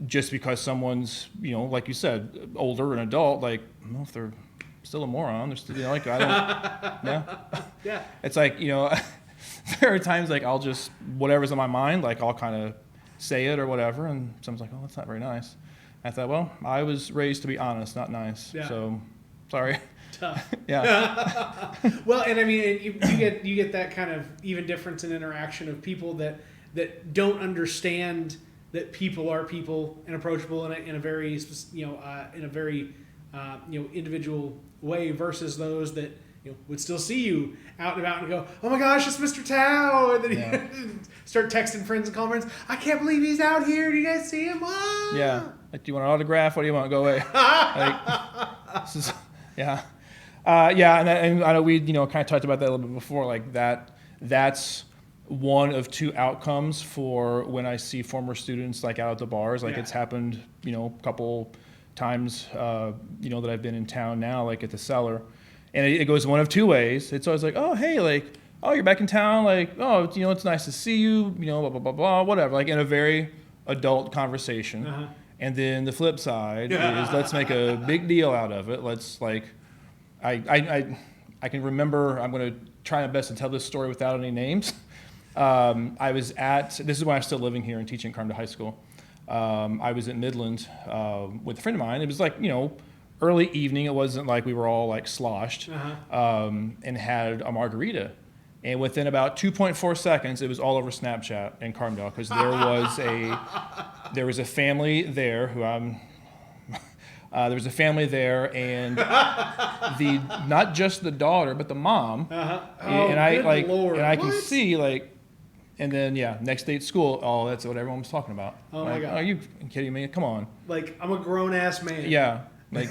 just because someone's, like you said, older, an adult, like, well, if they're still a moron, they're still, I don't, yeah. It's like, there are times like I'll just, whatever's on my mind, like I'll kind of say it or whatever, and someone's like, oh, that's not very nice. I thought, well, I was raised to be honest, not nice. Yeah. So, sorry. Tough. Yeah. Well, and I mean, you get that kind of even difference in interaction of people that don't understand that people are people and approachable in a very individual way, versus those that would still see you out and about and go, "Oh my gosh, it's Mr. Tao," and then you start texting friends and calling friends, "I can't believe he's out here. Do you guys see him?" Ah! Yeah. Like, do you want an autograph? What do you want? Go away. Like, this is, yeah. And I know we, kind of talked about that a little bit before, like that's one of two outcomes for when I see former students like out at the bars. Like it's happened, a couple times, that I've been in town now, like at the Cellar. And it goes one of two ways. It's always like, "Oh, hey, like, oh, you're back in town. Like, oh, it's nice to see you, blah, blah, blah, blah, whatever." Like in a very adult conversation. Uh-huh. And then the flip side is let's make a big deal out of it. Let's like, I can remember, I'm going to try my best to tell this story without any names. This is when I was still living here and teaching at Carbondale High School. I was at Midland with a friend of mine. It was like, early evening. It wasn't like we were all like sloshed, and had a margarita. And within about 2.4 seconds, it was all over Snapchat and Carbondale because there was a family there who there was a family there, and not just the daughter but the mom. And I can see like, and then next day at school, oh, that's what everyone was talking about. Oh like, my God! Are you kidding me? Come on! Like, I'm a grown ass man. Yeah, like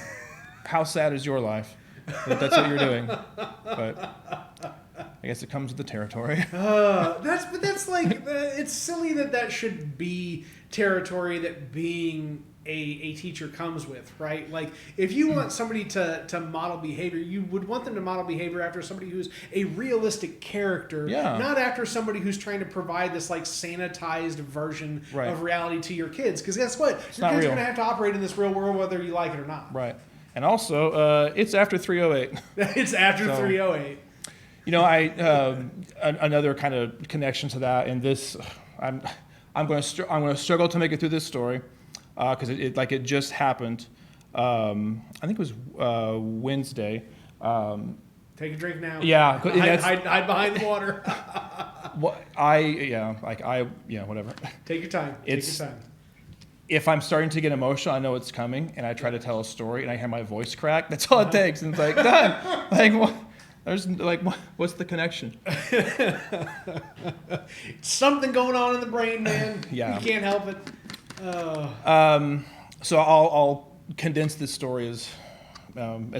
how sad is your life? That's what you're doing, but. I guess it comes with the territory. That's like, it's silly that should be territory that being a teacher comes with, right? Like, if you want somebody to model behavior, you would want them to model behavior after somebody who's a realistic character, not after somebody who's trying to provide this like sanitized version of reality to your kids. Because guess what? Your kids are going to have to operate in this real world whether you like it or not. Right. And also, it's after 3:08. It's after 3:08. Another kind of connection to that, and this, I'm going to struggle to make it through this story because it just happened. I think it was Wednesday. Take a drink now. Yeah, hide behind the water. Whatever. Take your time. Take your time. If I'm starting to get emotional, I know it's coming, and I try to tell a story, and I hear my voice crack. That's all it takes, and it's like done. Like what? There's like, what's the connection? Something going on in the brain, man. Yeah. You can't help it. So I'll condense this story as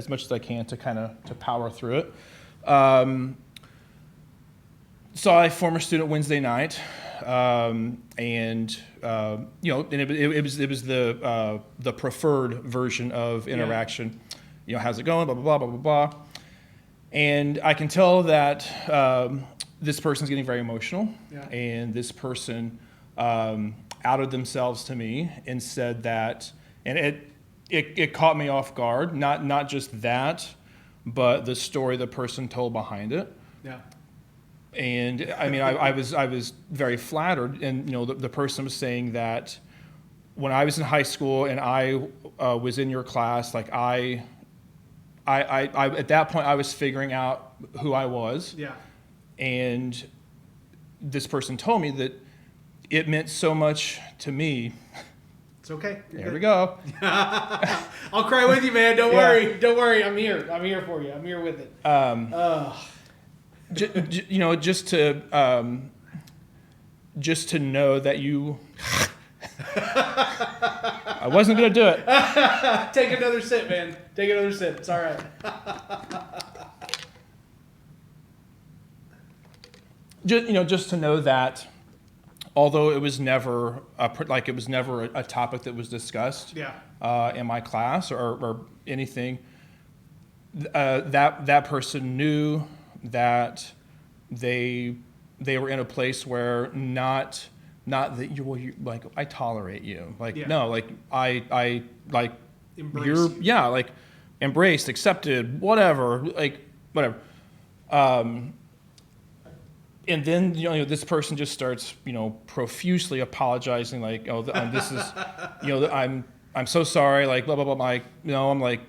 much as I can to kind of to power through it. Saw a former student Wednesday night, and it was the preferred version of interaction. How's it going? Blah blah blah blah blah blah. And I can tell that this person's getting very emotional, and this person outed themselves to me and said that, and it caught me off guard. Not just that, but the story the person told behind it. Yeah. And I mean, I was very flattered, and the person was saying that when I was in high school and I was in your class, like I at that point I was figuring out who I was. Yeah. And this person told me that it meant so much to me. It's okay. There we go. I'll cry with you, man. Don't worry. Don't worry. I'm here. I'm here for you. I'm here with it. Just to know that you. I wasn't gonna do it. Take another sip, man. Take another sip. It's all right. Just to know that, although it was never a topic that was discussed in my class or anything, that person knew that they were in a place where not that you like I tolerate you, no, like I like embrace you're you. Like embraced, accepted, whatever. And then this person just starts profusely apologizing, like, oh, this is I'm so sorry, like blah blah blah. I'm like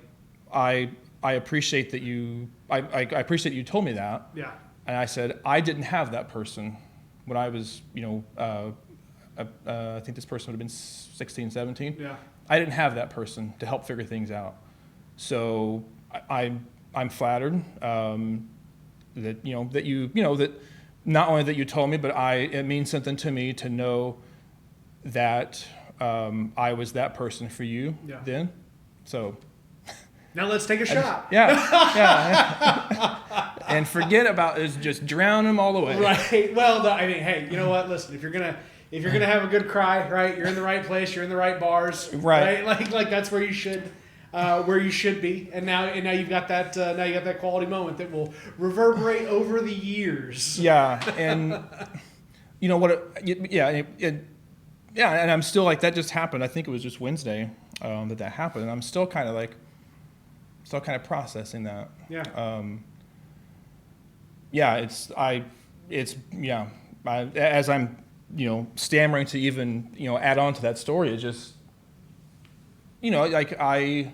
I appreciate that you I appreciate you told me that. Yeah. And I said I didn't have that person when I was I think this person would have been 16, 17. Yeah. I didn't have that person to help figure things out. So I'm flattered that that not only that you told me, but it means something to me to know that I was that person for you then. So now let's take a shot. Yeah. And forget about it, just drown them all the way. Right. Well, I mean, hey, you know what? Listen, if you're gonna have a good cry, right? You're in the right place. You're in the right bars. Right. Like that's where you should be. And now you've got that. Now you got that quality moment that will reverberate over the years. Yeah. And you know what? And I'm still like, that just happened. I think it was just Wednesday that happened. And I'm still kind of processing that. Yeah. As I'm, stammering to even, add on to that story, it's just, like I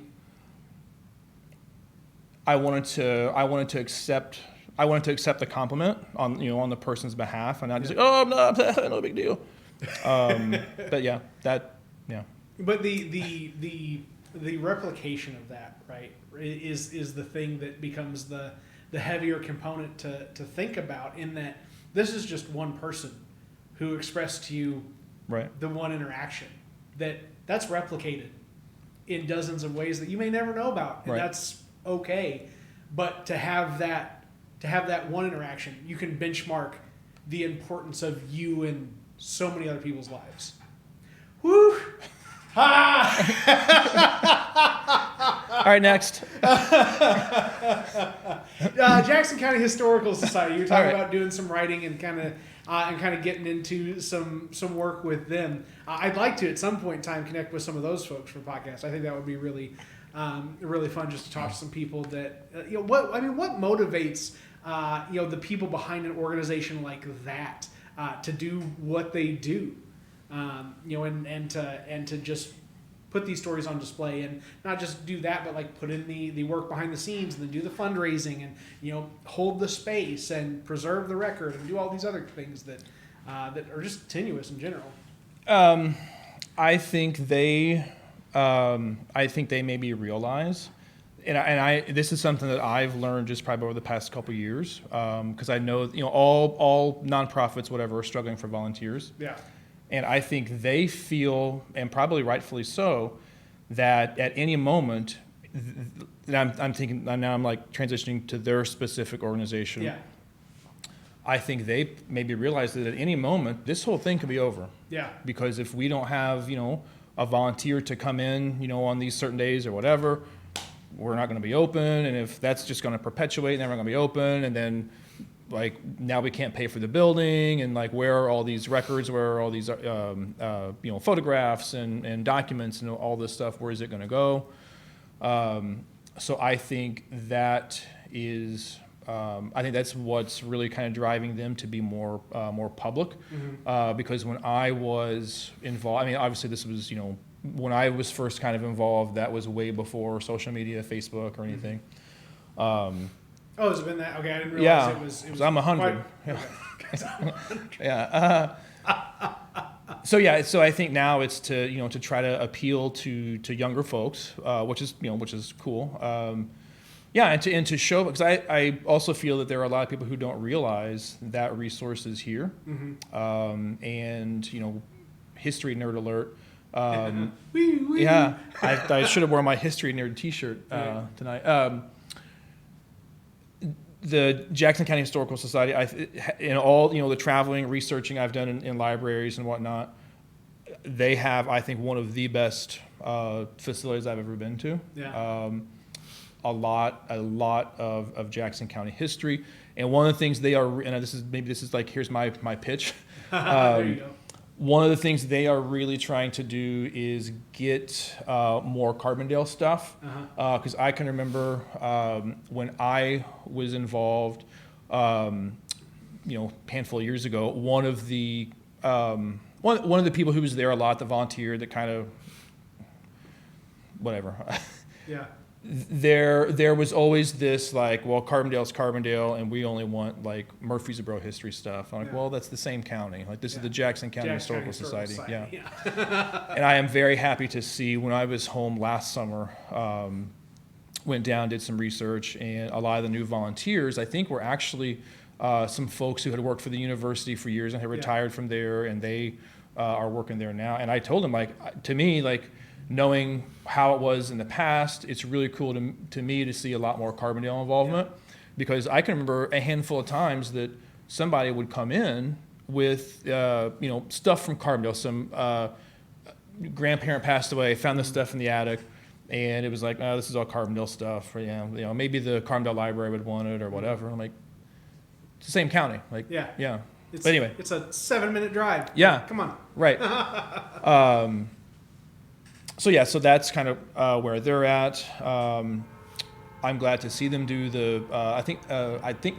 wanted to accept the compliment on the person's behalf, and not just like, oh, no big deal. But yeah. But the replication of that, right, is the thing that becomes the heavier component to think about, in that this is just one person who expressed to you the one interaction that's replicated in dozens of ways that you may never know about, and that's okay. But to have that one interaction, you can benchmark the importance of you in so many other people's lives. Woo! All right, next. Jackson County Historical Society. You were talking about doing some writing and kind of getting into some work with them. I'd like to at some point in time connect with some of those folks for podcasts. I think that would be really fun, just to talk to some people that what motivates the people behind an organization like that to do what they do, and to just put these stories on display, and not just do that, but like put in the work behind the scenes, and then do the fundraising, and hold the space and preserve the record, and do all these other things that are just tenuous in general. I think they maybe realize, and this is something that I've learned just probably over the past couple of years, because I know all nonprofits, whatever, are struggling for volunteers. Yeah. And I think they feel, and probably rightfully so, that at any moment, and I'm thinking now, I'm like transitioning to their specific organization. Yeah. I think they maybe realize that at any moment, this whole thing could be over. Yeah. Because if we don't have, a volunteer to come in, on these certain days or whatever, we're not going to be open. And if that's just going to perpetuate, then we're going to be open. And then, like, now we can't pay for the building, and like, where are all these records, where are all these photographs and documents and all this stuff, where is it going to go? So I think that is that's what's really kind of driving them to be more public. Mm-hmm. Because when I was involved, I mean, obviously this was when I was first kind of involved, that was way before social media, Facebook or anything. Oh, has it been that? Okay, I didn't realize it was I'm 100. Quite, okay. Yeah. So I think now it's to try to appeal to younger folks, which is cool. And to show, because I also feel that there are a lot of people who don't realize that resource is here. Mm-hmm. And history nerd alert. Wee, wee. Yeah, I should have worn my history nerd T-shirt tonight. The Jackson County Historical Society, in all the traveling, researching I've done in libraries and whatnot, they have, I think, one of the best facilities I've ever been to. Yeah. A lot of Jackson County history, and one of the things they are, and this is like, here's my pitch. There you go. One of the things they are really trying to do is get more Carbondale stuff, because I can remember when I was involved, handful of years ago, one of the people who was there a lot, that volunteered, that kind of whatever. Yeah. There was always this, like, well, Carbondale's Carbondale, and we only want like Murfreesboro history stuff. I'm like, well, that's the same county. Like, this is the Jackson County Historical Society. Yeah. And I am very happy to see, when I was home last summer, went down, did some research, and a lot of the new volunteers, I think, were actually some folks who had worked for the university for years and had retired from there, and they are working there now. And I told them, like, to me, like, knowing how it was in the past, it's really cool to me to see a lot more Carbondale involvement, because I can remember a handful of times that somebody would come in with stuff from Carbondale. Some grandparent passed away, found this stuff in the attic, and it was like, oh, this is all Carbondale stuff. Or, maybe the Carbondale library would want it or whatever. I'm like, it's the same county. Like, yeah. But anyway, it's a 7-minute drive. Yeah, come on. Right. So that's kind of where they're at. I'm glad to see them do the. I think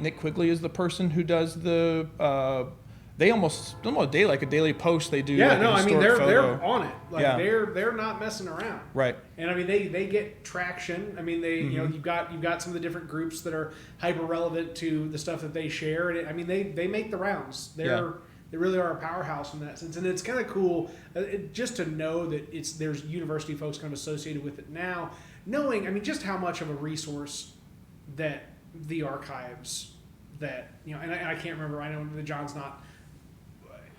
Nick Quigley is the person who does the. They almost a daily post. They do. Yeah, like they're on it. Like they're not messing around. Right. And I mean they get traction. I mean you've got some of the different groups that are hyper relevant to the stuff that they share. And they make the rounds. They really are a powerhouse in that sense. And it's kind of cool just to know that there's university folks kind of associated with it now, knowing just how much of a resource that the archives that and I can't remember. I know that John's not.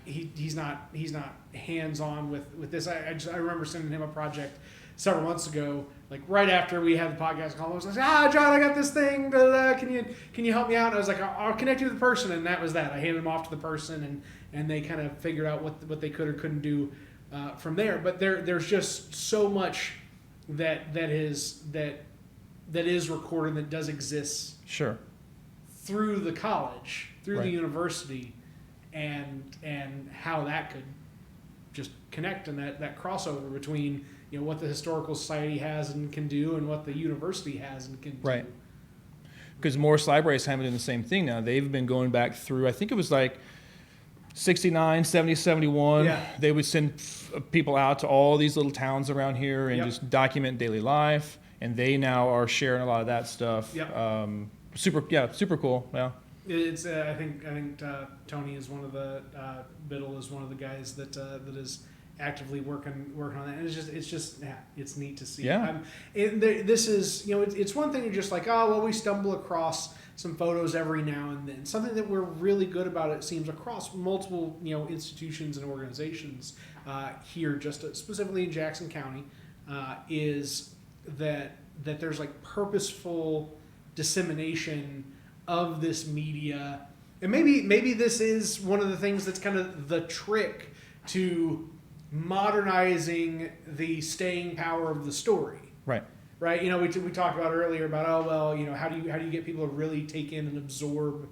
He's not hands on with this. I remember sending him a project several months ago, like right after we had the podcast call. I was like, John, I got this thing. Can you help me out? And I was like, I'll connect you to the person, and that was that. I handed him off to the person, and they kind of figured out what they could or couldn't do from there. But there's just so much that is recorded that does exist. Sure. Through the college, through the university. And how that could just connect, and that crossover between what the historical society has and can do and what the university has and can do. Right. Because Morris Libraries have been doing the same thing now. They've been going back through, I think it was like 69, 70, 71. Yeah. They would send people out to all these little towns around here and just document daily life. And they now are sharing a lot of that stuff. Yep. Super cool. Yeah. It's I think Tony is one of the Biddle is one of the guys that is actively working on that, and it's neat to see. Yeah. This is it's one thing to just like we stumble across some photos every now and then. Something that we're really good about, it seems, across multiple institutions and organizations here, just specifically in Jackson County, is that there's like purposeful dissemination of this media. And maybe this is one of the things that's kind of the trick to modernizing the staying power of the story. Right. Right. We talked about earlier about how do you get people to really take in and absorb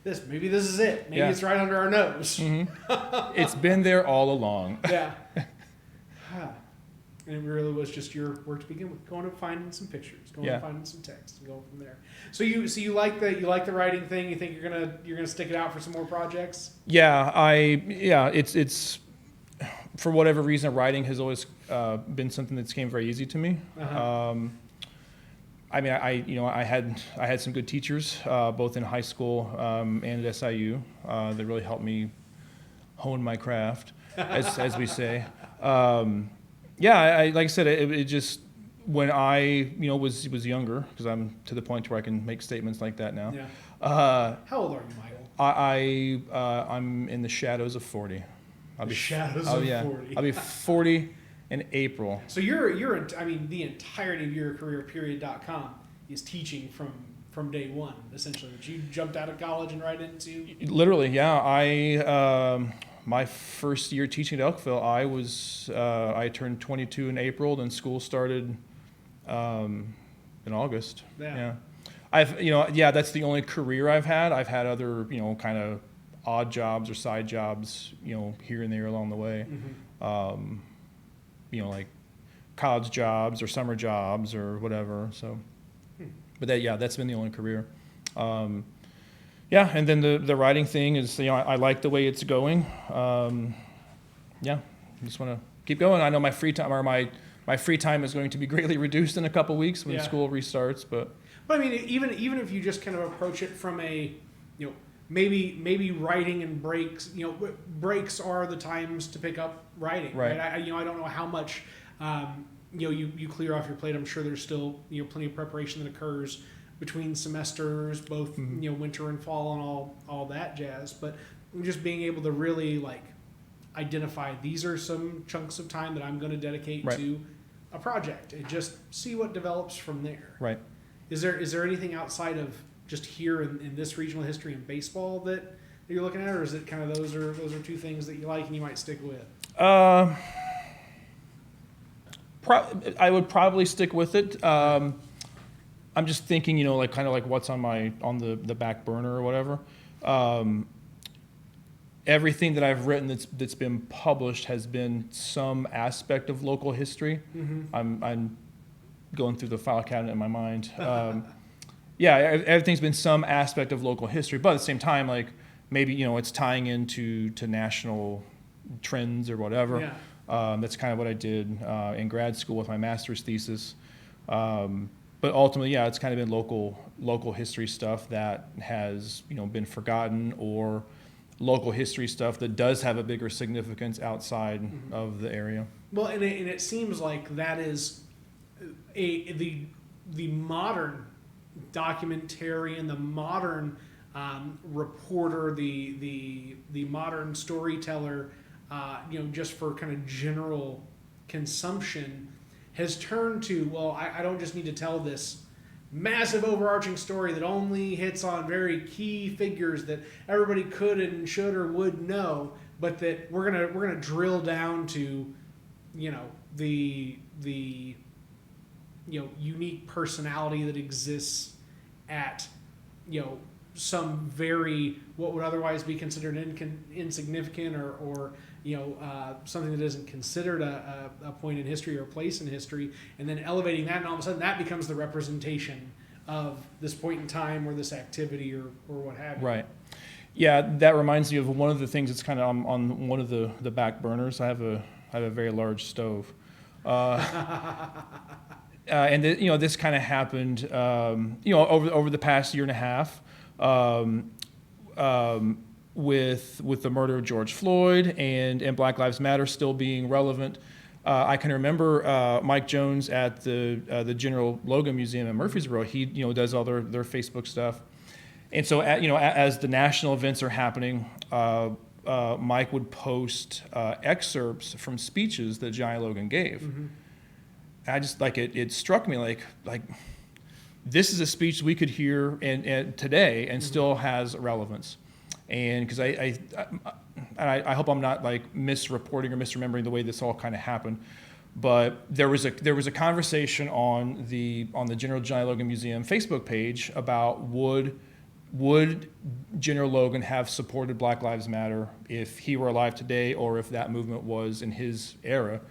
this? Maybe this is it. Maybe it's right under our nose. Mm-hmm. It's been there all along. Yeah. And it really was just your work to begin with, going and finding some pictures, going and finding some text, and going from there. So you like the writing thing. You think you're gonna stick it out for some more projects? It's for whatever reason, writing has always been something that's came very easy to me. Uh-huh. I had some good teachers both in high school and at SIU that really helped me hone my craft, as we say. Like I said, it just, when I was younger, because I'm to the point where I can make statements like that now. Yeah. How old are you, Michael? I'm in the shadows of 40. Shadows of 40. I'll be 40 in April. So you're the entirety of your career, period.com, is teaching from day one, essentially. But you jumped out of college and right into. Literally, yeah. My first year teaching at Elkville, I turned 22 in April, then school started in August. Yeah. That's the only career I've had. I've had other, kind of odd jobs or side jobs, here and there along the way. Mm-hmm. Like college jobs or summer jobs or whatever. So, but that's been the only career. And then the writing thing is, I like the way it's going. I just want to keep going. I know my free time my free time is going to be greatly reduced in a couple weeks when school restarts. But I mean, even if you just kind of approach it from a, maybe writing and breaks. Breaks are the times to pick up writing. Right. I don't know how much you clear off your plate, I'm sure there's still plenty of preparation that occurs between semesters, both winter and fall and all that jazz. But just being able to really like identify these are some chunks of time that I'm going to dedicate to a project and just see what develops from there. Right. Is there anything outside of just here in this regional history in baseball that you're looking at, or is it kind of those are two things that you like and you might stick with? I would probably stick with it. I'm just thinking, like kind of like what's on the back burner or whatever. Everything that I've written that's been published has been some aspect of local history. I'm going through the file cabinet in my mind. Everything's been some aspect of local history, but at the same time, like maybe it's tying into national trends or whatever. That's kind of what I did in grad school with my master's thesis. But ultimately, it's kind of been local history stuff that has been forgotten, or local history stuff that does have a bigger significance outside of the area. Well, and it seems like that is the modern documentarian, the modern reporter, the modern storyteller, just for kind of general consumption, has turned to, well, I don't just need to tell this massive overarching story that only hits on very key figures that everybody could and should or would know, but that we're gonna drill down to, the unique personality that exists at some very what would otherwise be considered insignificant or something that isn't considered a point in history or a place in history, and then elevating that, and all of a sudden that becomes the representation of this point in time or this activity or what have you. Right. Yeah, that reminds me of one of the things that's kind of on one of the back burners. I have a very large stove. And this kind of happened, over the past year and a half, with the murder of George Floyd and Black Lives Matter still being relevant. I can remember Mike Jones at the General Logan Museum in Murfreesboro. He does all their Facebook stuff, and so as the national events are happening, Mike would post excerpts from speeches that Johnny Logan gave. I just it struck me like this is a speech we could hear and today and still has relevance. And because I hope I'm not like misreporting or misremembering the way this all kind of happened, but there was a conversation on the General Johnny Logan Museum Facebook page about would General Logan have supported Black Lives Matter if he were alive today, or if that movement was in his era.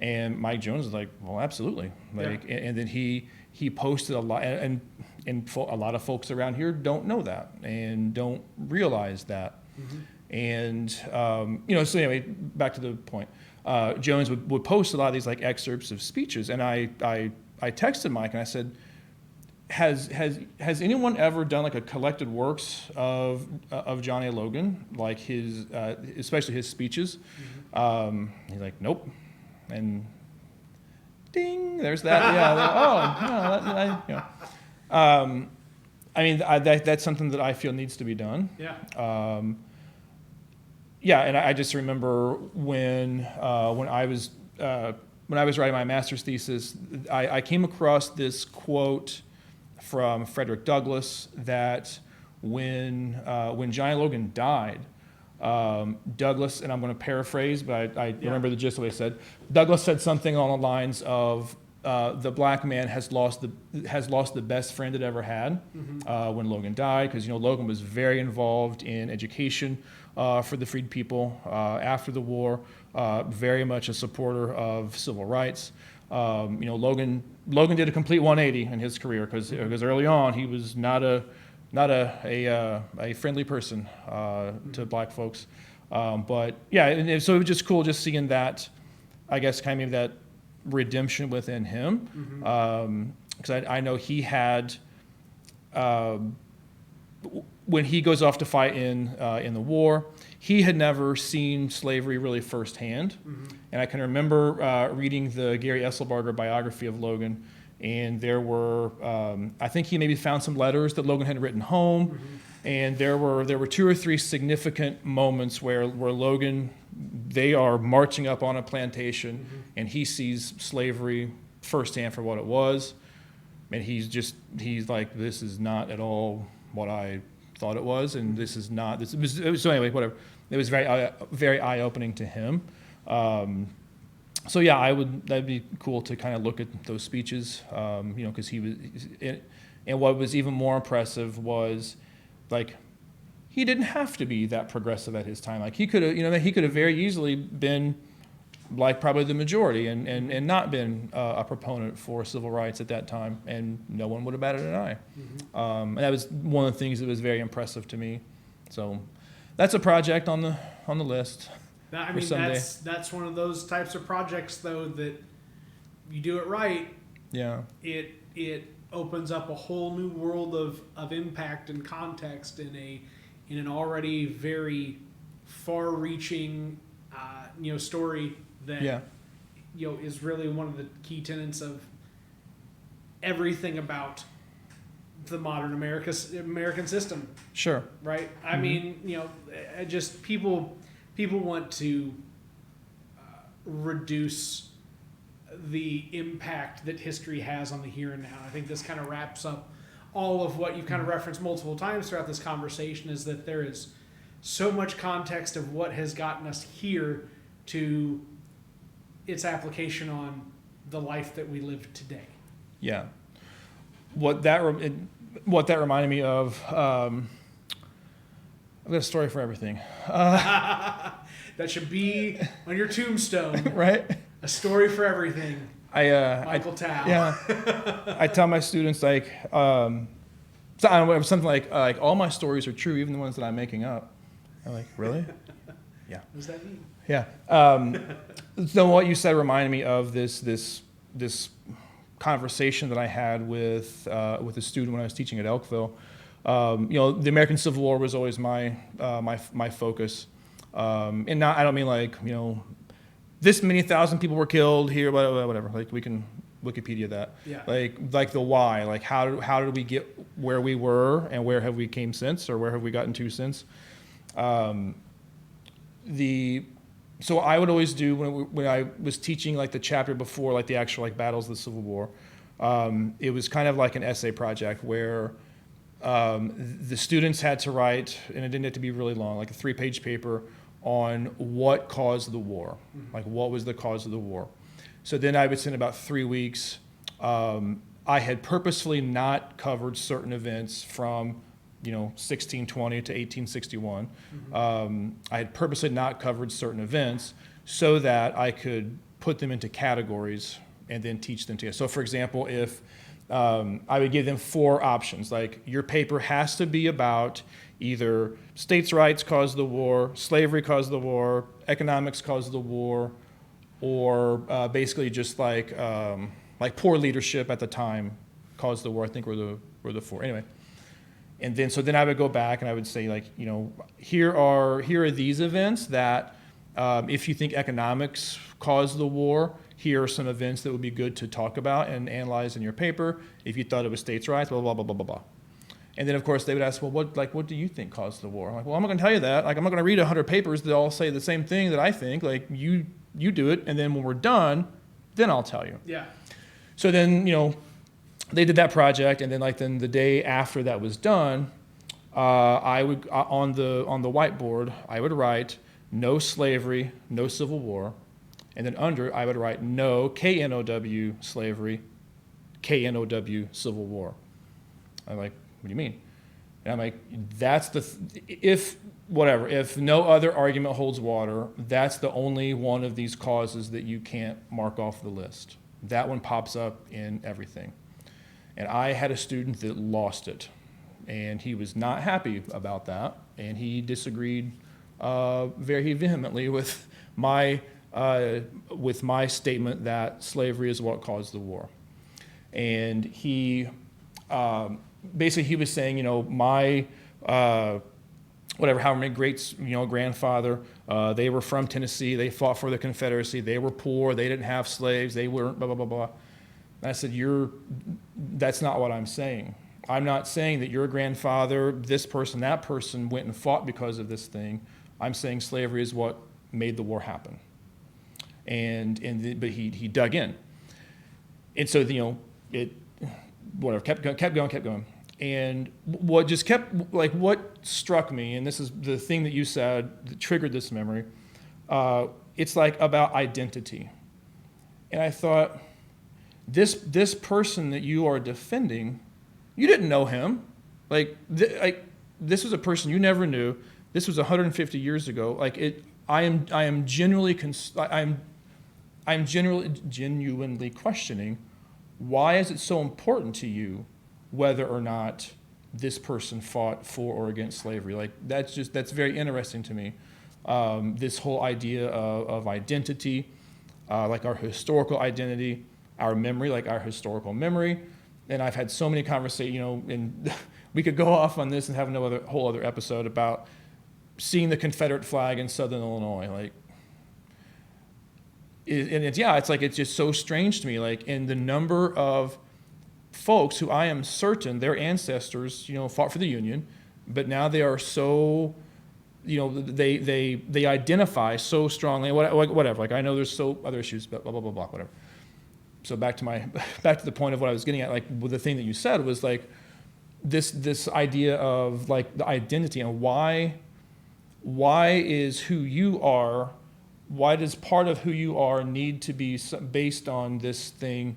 And Mike Jones was like, well, absolutely. And then he posted a lot, and a lot of folks around here don't know that and don't realize that. And so anyway, back to the point. Jones would post a lot of these like excerpts of speeches, and I texted Mike and I said, has anyone ever done like a collected works of Johnny Logan, like his especially his speeches? He's like, nope. And ding, there's that. That's something that I feel needs to be done. And I just remember when I was writing my master's thesis, I came across this quote from Frederick Douglass that when Johnny Logan died, Douglass, and I'm going to paraphrase, but I remember the gist of what he said. Douglass said something along the lines of, "The black man has lost the best friend it ever had when Logan died," because Logan was very involved in education for the freed people after the war, very much a supporter of civil rights. Logan did a complete 180 in his career because early on he was not a friendly person to black folks. But and so it was just cool just seeing that, I guess, kind of that redemption within him. Because I know he had, when he goes off to fight in the war, he had never seen slavery really firsthand. And I can remember reading the Gary Esselbarger biography of Logan, and there were, I think he maybe found some letters that Logan had written home, and there were 2 or 3 significant moments where Logan, they are marching up on a plantation, and he sees slavery firsthand for what it was, and he's like, this is not at all what I thought it was, and this is not this. So anyway, whatever. It was very eye-opening to him. So yeah, that'd be cool to kind of look at those speeches, because he was, and what was even more impressive was, like, he didn't have to be that progressive at his time. Like, he could have very easily been like probably the majority and not been a proponent for civil rights at that time, and no one would have batted an eye. And that was one of the things that was very impressive to me. So that's a project on the list. I mean, that's one of those types of projects, though, that you do it right. Yeah. It opens up a whole new world of impact and context in an already very far-reaching story that is really one of the key tenets of everything about the modern American system. Sure. Right. I mean, just people want to reduce the impact that history has on the here and now. I think this kind of wraps up all of what you've kind of referenced multiple times throughout this conversation, is that there is so much context of what has gotten us here to its application on the life that we live today. Yeah. What that reminded me of, I've got a story for everything. That should be on your tombstone. Right? A story for everything. Michael Tao. Yeah. I tell my students, like, something like all my stories are true, even the ones that I'm making up. I'm like, really? Yeah. What does that mean? Yeah. So what you said reminded me of this conversation that I had with a student when I was teaching at Elkville. The American Civil War was always my focus, and I don't mean like this many thousand people were killed here, whatever. Like, we can Wikipedia that. Yeah. Like the why. Like, how did we get where we were, and where have we came since, or where have we gotten to since? So I would always do when I was teaching, like, the chapter before, like, the actual, like, battles of the Civil War. It was kind of like an essay project where the students had to write, and it didn't have to be really long, like a 3-page paper on what caused the war, like what was the cause of the war. So then I would spend about 3 weeks. I had purposefully not covered certain events from 1620 to 1861. I had purposely not covered certain events so that I could put them into categories and then teach them together. So, for example, if I would give them 4 options, like, your paper has to be about either states' rights caused the war, slavery caused the war, economics caused the war, or basically just like poor leadership at the time caused the war. I think were the 4. Anyway. And then, so then I would go back and I would say, like, here are these events that, if you think economics caused the war, here are some events that would be good to talk about and analyze in your paper. If you thought it was states' rights, blah, blah, blah, blah, blah, blah. And then, of course, they would ask, well, what do you think caused the war? I'm like, well, I'm not going to tell you that. Like, I'm not going to read 100 papers that all say the same thing that I think. Like, you do it, and then when we're done, then I'll tell you. Yeah. So then, they did that project, and then the day after that was done, I would on the whiteboard I would write no slavery, no Civil War, and then under I would write no KNOW slavery, KNOW Civil War. I'm like, what do you mean? And I'm like, that's if no other argument holds water, that's the only one of these causes that you can't mark off the list. That one pops up in everything. And I had a student that lost it, and he was not happy about that, and he disagreed very vehemently with my statement that slavery is what caused the war. And he basically he was saying, whatever, how many greats, grandfather, they were from Tennessee, they fought for the Confederacy, they were poor, they didn't have slaves, they weren't blah, blah, blah, blah. And I said, that's not what I'm saying. I'm not saying that your grandfather, this person, that person went and fought because of this thing. I'm saying slavery is what made the war happen. But he dug in. And so, kept going. And what just kept, what struck me, and this is the thing that you said that triggered this memory, it's about identity. And I thought, this person that you are defending, you didn't know him. This was a person you never knew. This was 150 years ago. I am genuinely questioning, why is it so important to you whether or not this person fought for or against slavery? That's very interesting to me. This whole idea of identity, our historical identity, our memory, our historical memory. And I've had so many conversations, and we could go off on this and have whole other episode about seeing the Confederate flag in Southern Illinois. It's just so strange to me. And the number of folks who I am certain their ancestors, fought for the Union, but now they are so, they identify so strongly, whatever. I know there's other issues, but blah, blah, blah, blah, whatever. So back to the point of what I was getting at, the thing that you said was this idea of the identity, and why is who you are, why does part of who you are need to be based on this thing,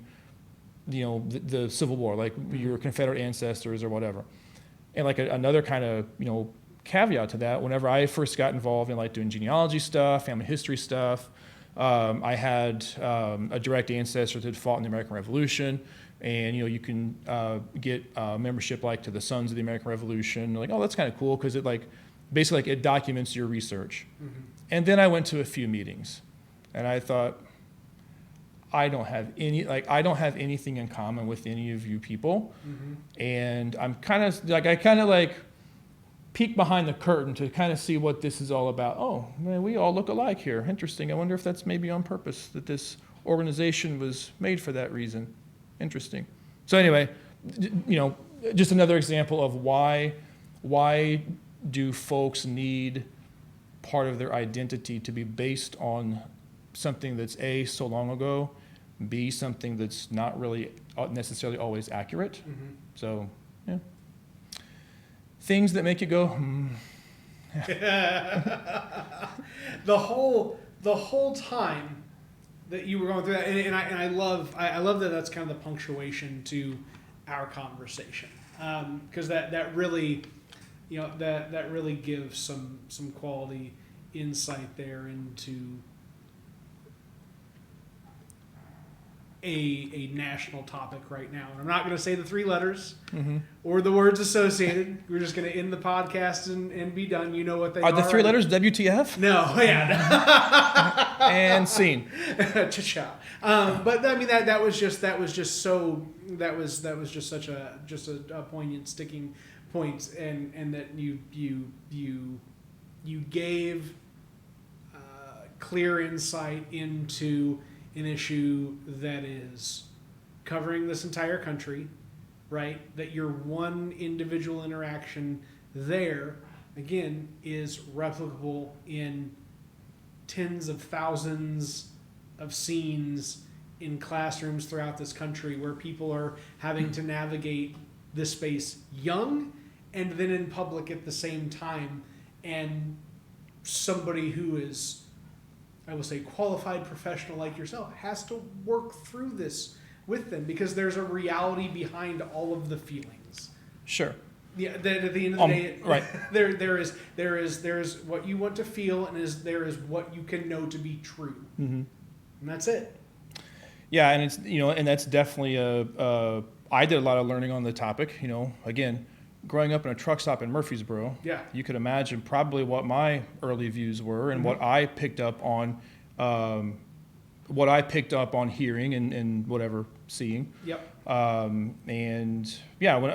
the Civil War, your Confederate ancestors or whatever. And another kind of, caveat to that, whenever I first got involved in doing genealogy stuff, family history stuff, I had a direct ancestor that had fought in the American Revolution, and you can get membership to the Sons of the American Revolution. Oh, that's kind of cool because it basically it documents your research. Mm-hmm. And then I went to a few meetings, and I thought, I don't have anything in common with any of you people, mm-hmm. And I'm kind of peek behind the curtain to kind of see what this is all about. Oh, man, we all look alike here. Interesting. I wonder if that's maybe on purpose, that this organization was made for that reason. Interesting. So anyway, just another example of why do folks need part of their identity to be based on something that's A, so long ago, B, something that's not really necessarily always accurate. Mm-hmm. So, yeah. Things that make you go, The whole time that you were going through that, and I love that that's kind of the punctuation to our conversation, because that really, that really gives some quality insight there into a national topic right now. And I'm not going to say the three letters, mm-hmm. or the words associated. We're just going to end the podcast and be done. You know what they are. Are the three letters WTF? No, yeah. And scene. Cha-cha. But I mean that was just such a poignant sticking point, and that you gave clear insight into an issue that is covering this entire country, right? That your one individual interaction there, again, is replicable in tens of thousands of scenes in classrooms throughout this country where people are having to navigate this space young and then in public at the same time. And somebody who is, I will say, qualified professional like yourself has to work through this with them, because there's a reality behind all of the feelings. Sure. Yeah. That at the end of the day, right. there is what you want to feel, and there is what you can know to be true, mm-hmm. and that's it. Yeah, and it's and that's definitely I did a lot of learning on the topic. Again, growing up in a truck stop in Murfreesboro, yeah, you could imagine probably what my early views were and mm-hmm. what I picked up on hearing and whatever seeing. Yep. And yeah, when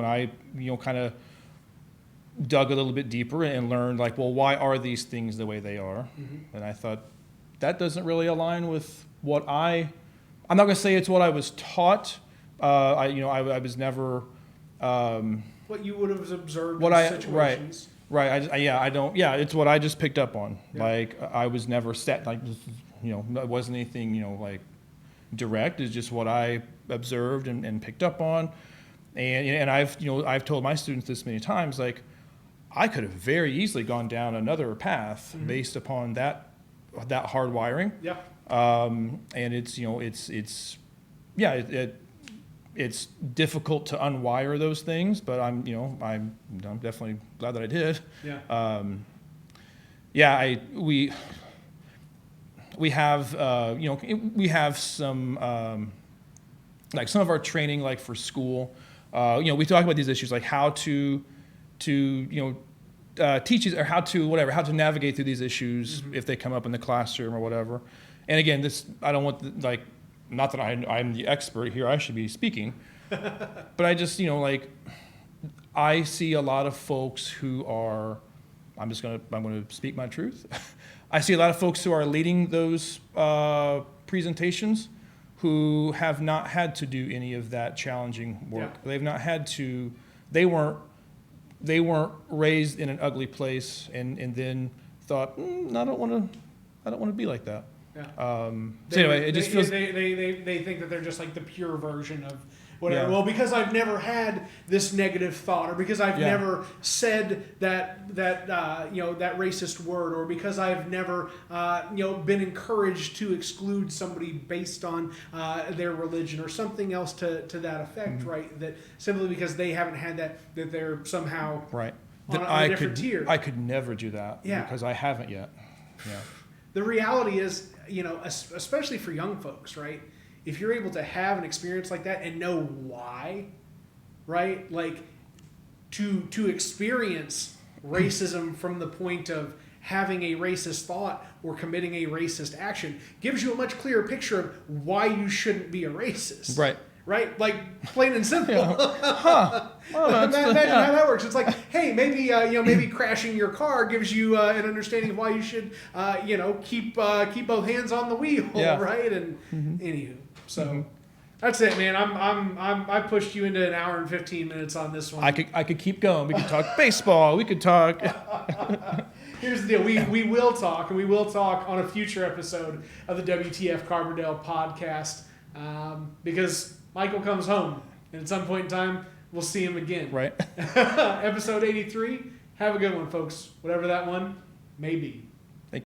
I kind of dug a little bit deeper and learned like, well, why are these things the way they are? Mm-hmm. And I thought that doesn't really align with what I'm not going to say it's what I was taught. I was never what you would have observed what in I situations. right. It's what I just picked up on. Yeah. Like I was never set like, it wasn't anything like direct. It's just what I observed and picked up on. And I've told my students this many times, like I could have very easily gone down another path based upon that hard wiring. Yeah. And it's difficult to unwire those things, but I'm definitely glad that I did. Yeah. We have some like some of our training like for school. We talk about these issues like how to teach or how to navigate through these issues if they come up in the classroom or whatever. And again, I don't want not that I'm the expert here. I should be speaking, but I just I see a lot of folks who are. I'm going to speak my truth. I see a lot of folks who are leading those presentations who have not had to do any of that challenging work. Yeah. They've not had to. They weren't raised in an ugly place and then thought, I don't want to be like that. Yeah. So anyway, it just feels. They think that they're just like the pure version of whatever. Yeah. Well, because I've never had this negative thought, or because I've never said that racist word, or because I've never been encouraged to exclude somebody based on their religion or something else to that effect, right? That simply because they haven't had that they're somehow Right. on a different tier. I could never do that Yeah. because I haven't yet. Yeah. The reality is, especially for young folks, right? If you're able to have an experience like that and know why, right? Like to experience racism from the point of having a racist thought or committing a racist action gives you a much clearer picture of why you shouldn't be a racist. Right. Right? Like plain and simple. Well, Imagine how that works. It's like, hey, maybe crashing your car gives you an understanding of why you should, keep both hands on the wheel, right? And anywho, so that's it, man. I pushed you into an hour and 15 minutes on this one. I could keep going. We could talk baseball. We could talk. Here's the deal. We will talk, and we will talk on a future episode of the WTF Carbondale podcast because Michael comes home, and at some point in time, we'll see him again. Right. Episode 83. Have a good one, folks. Whatever that one may be.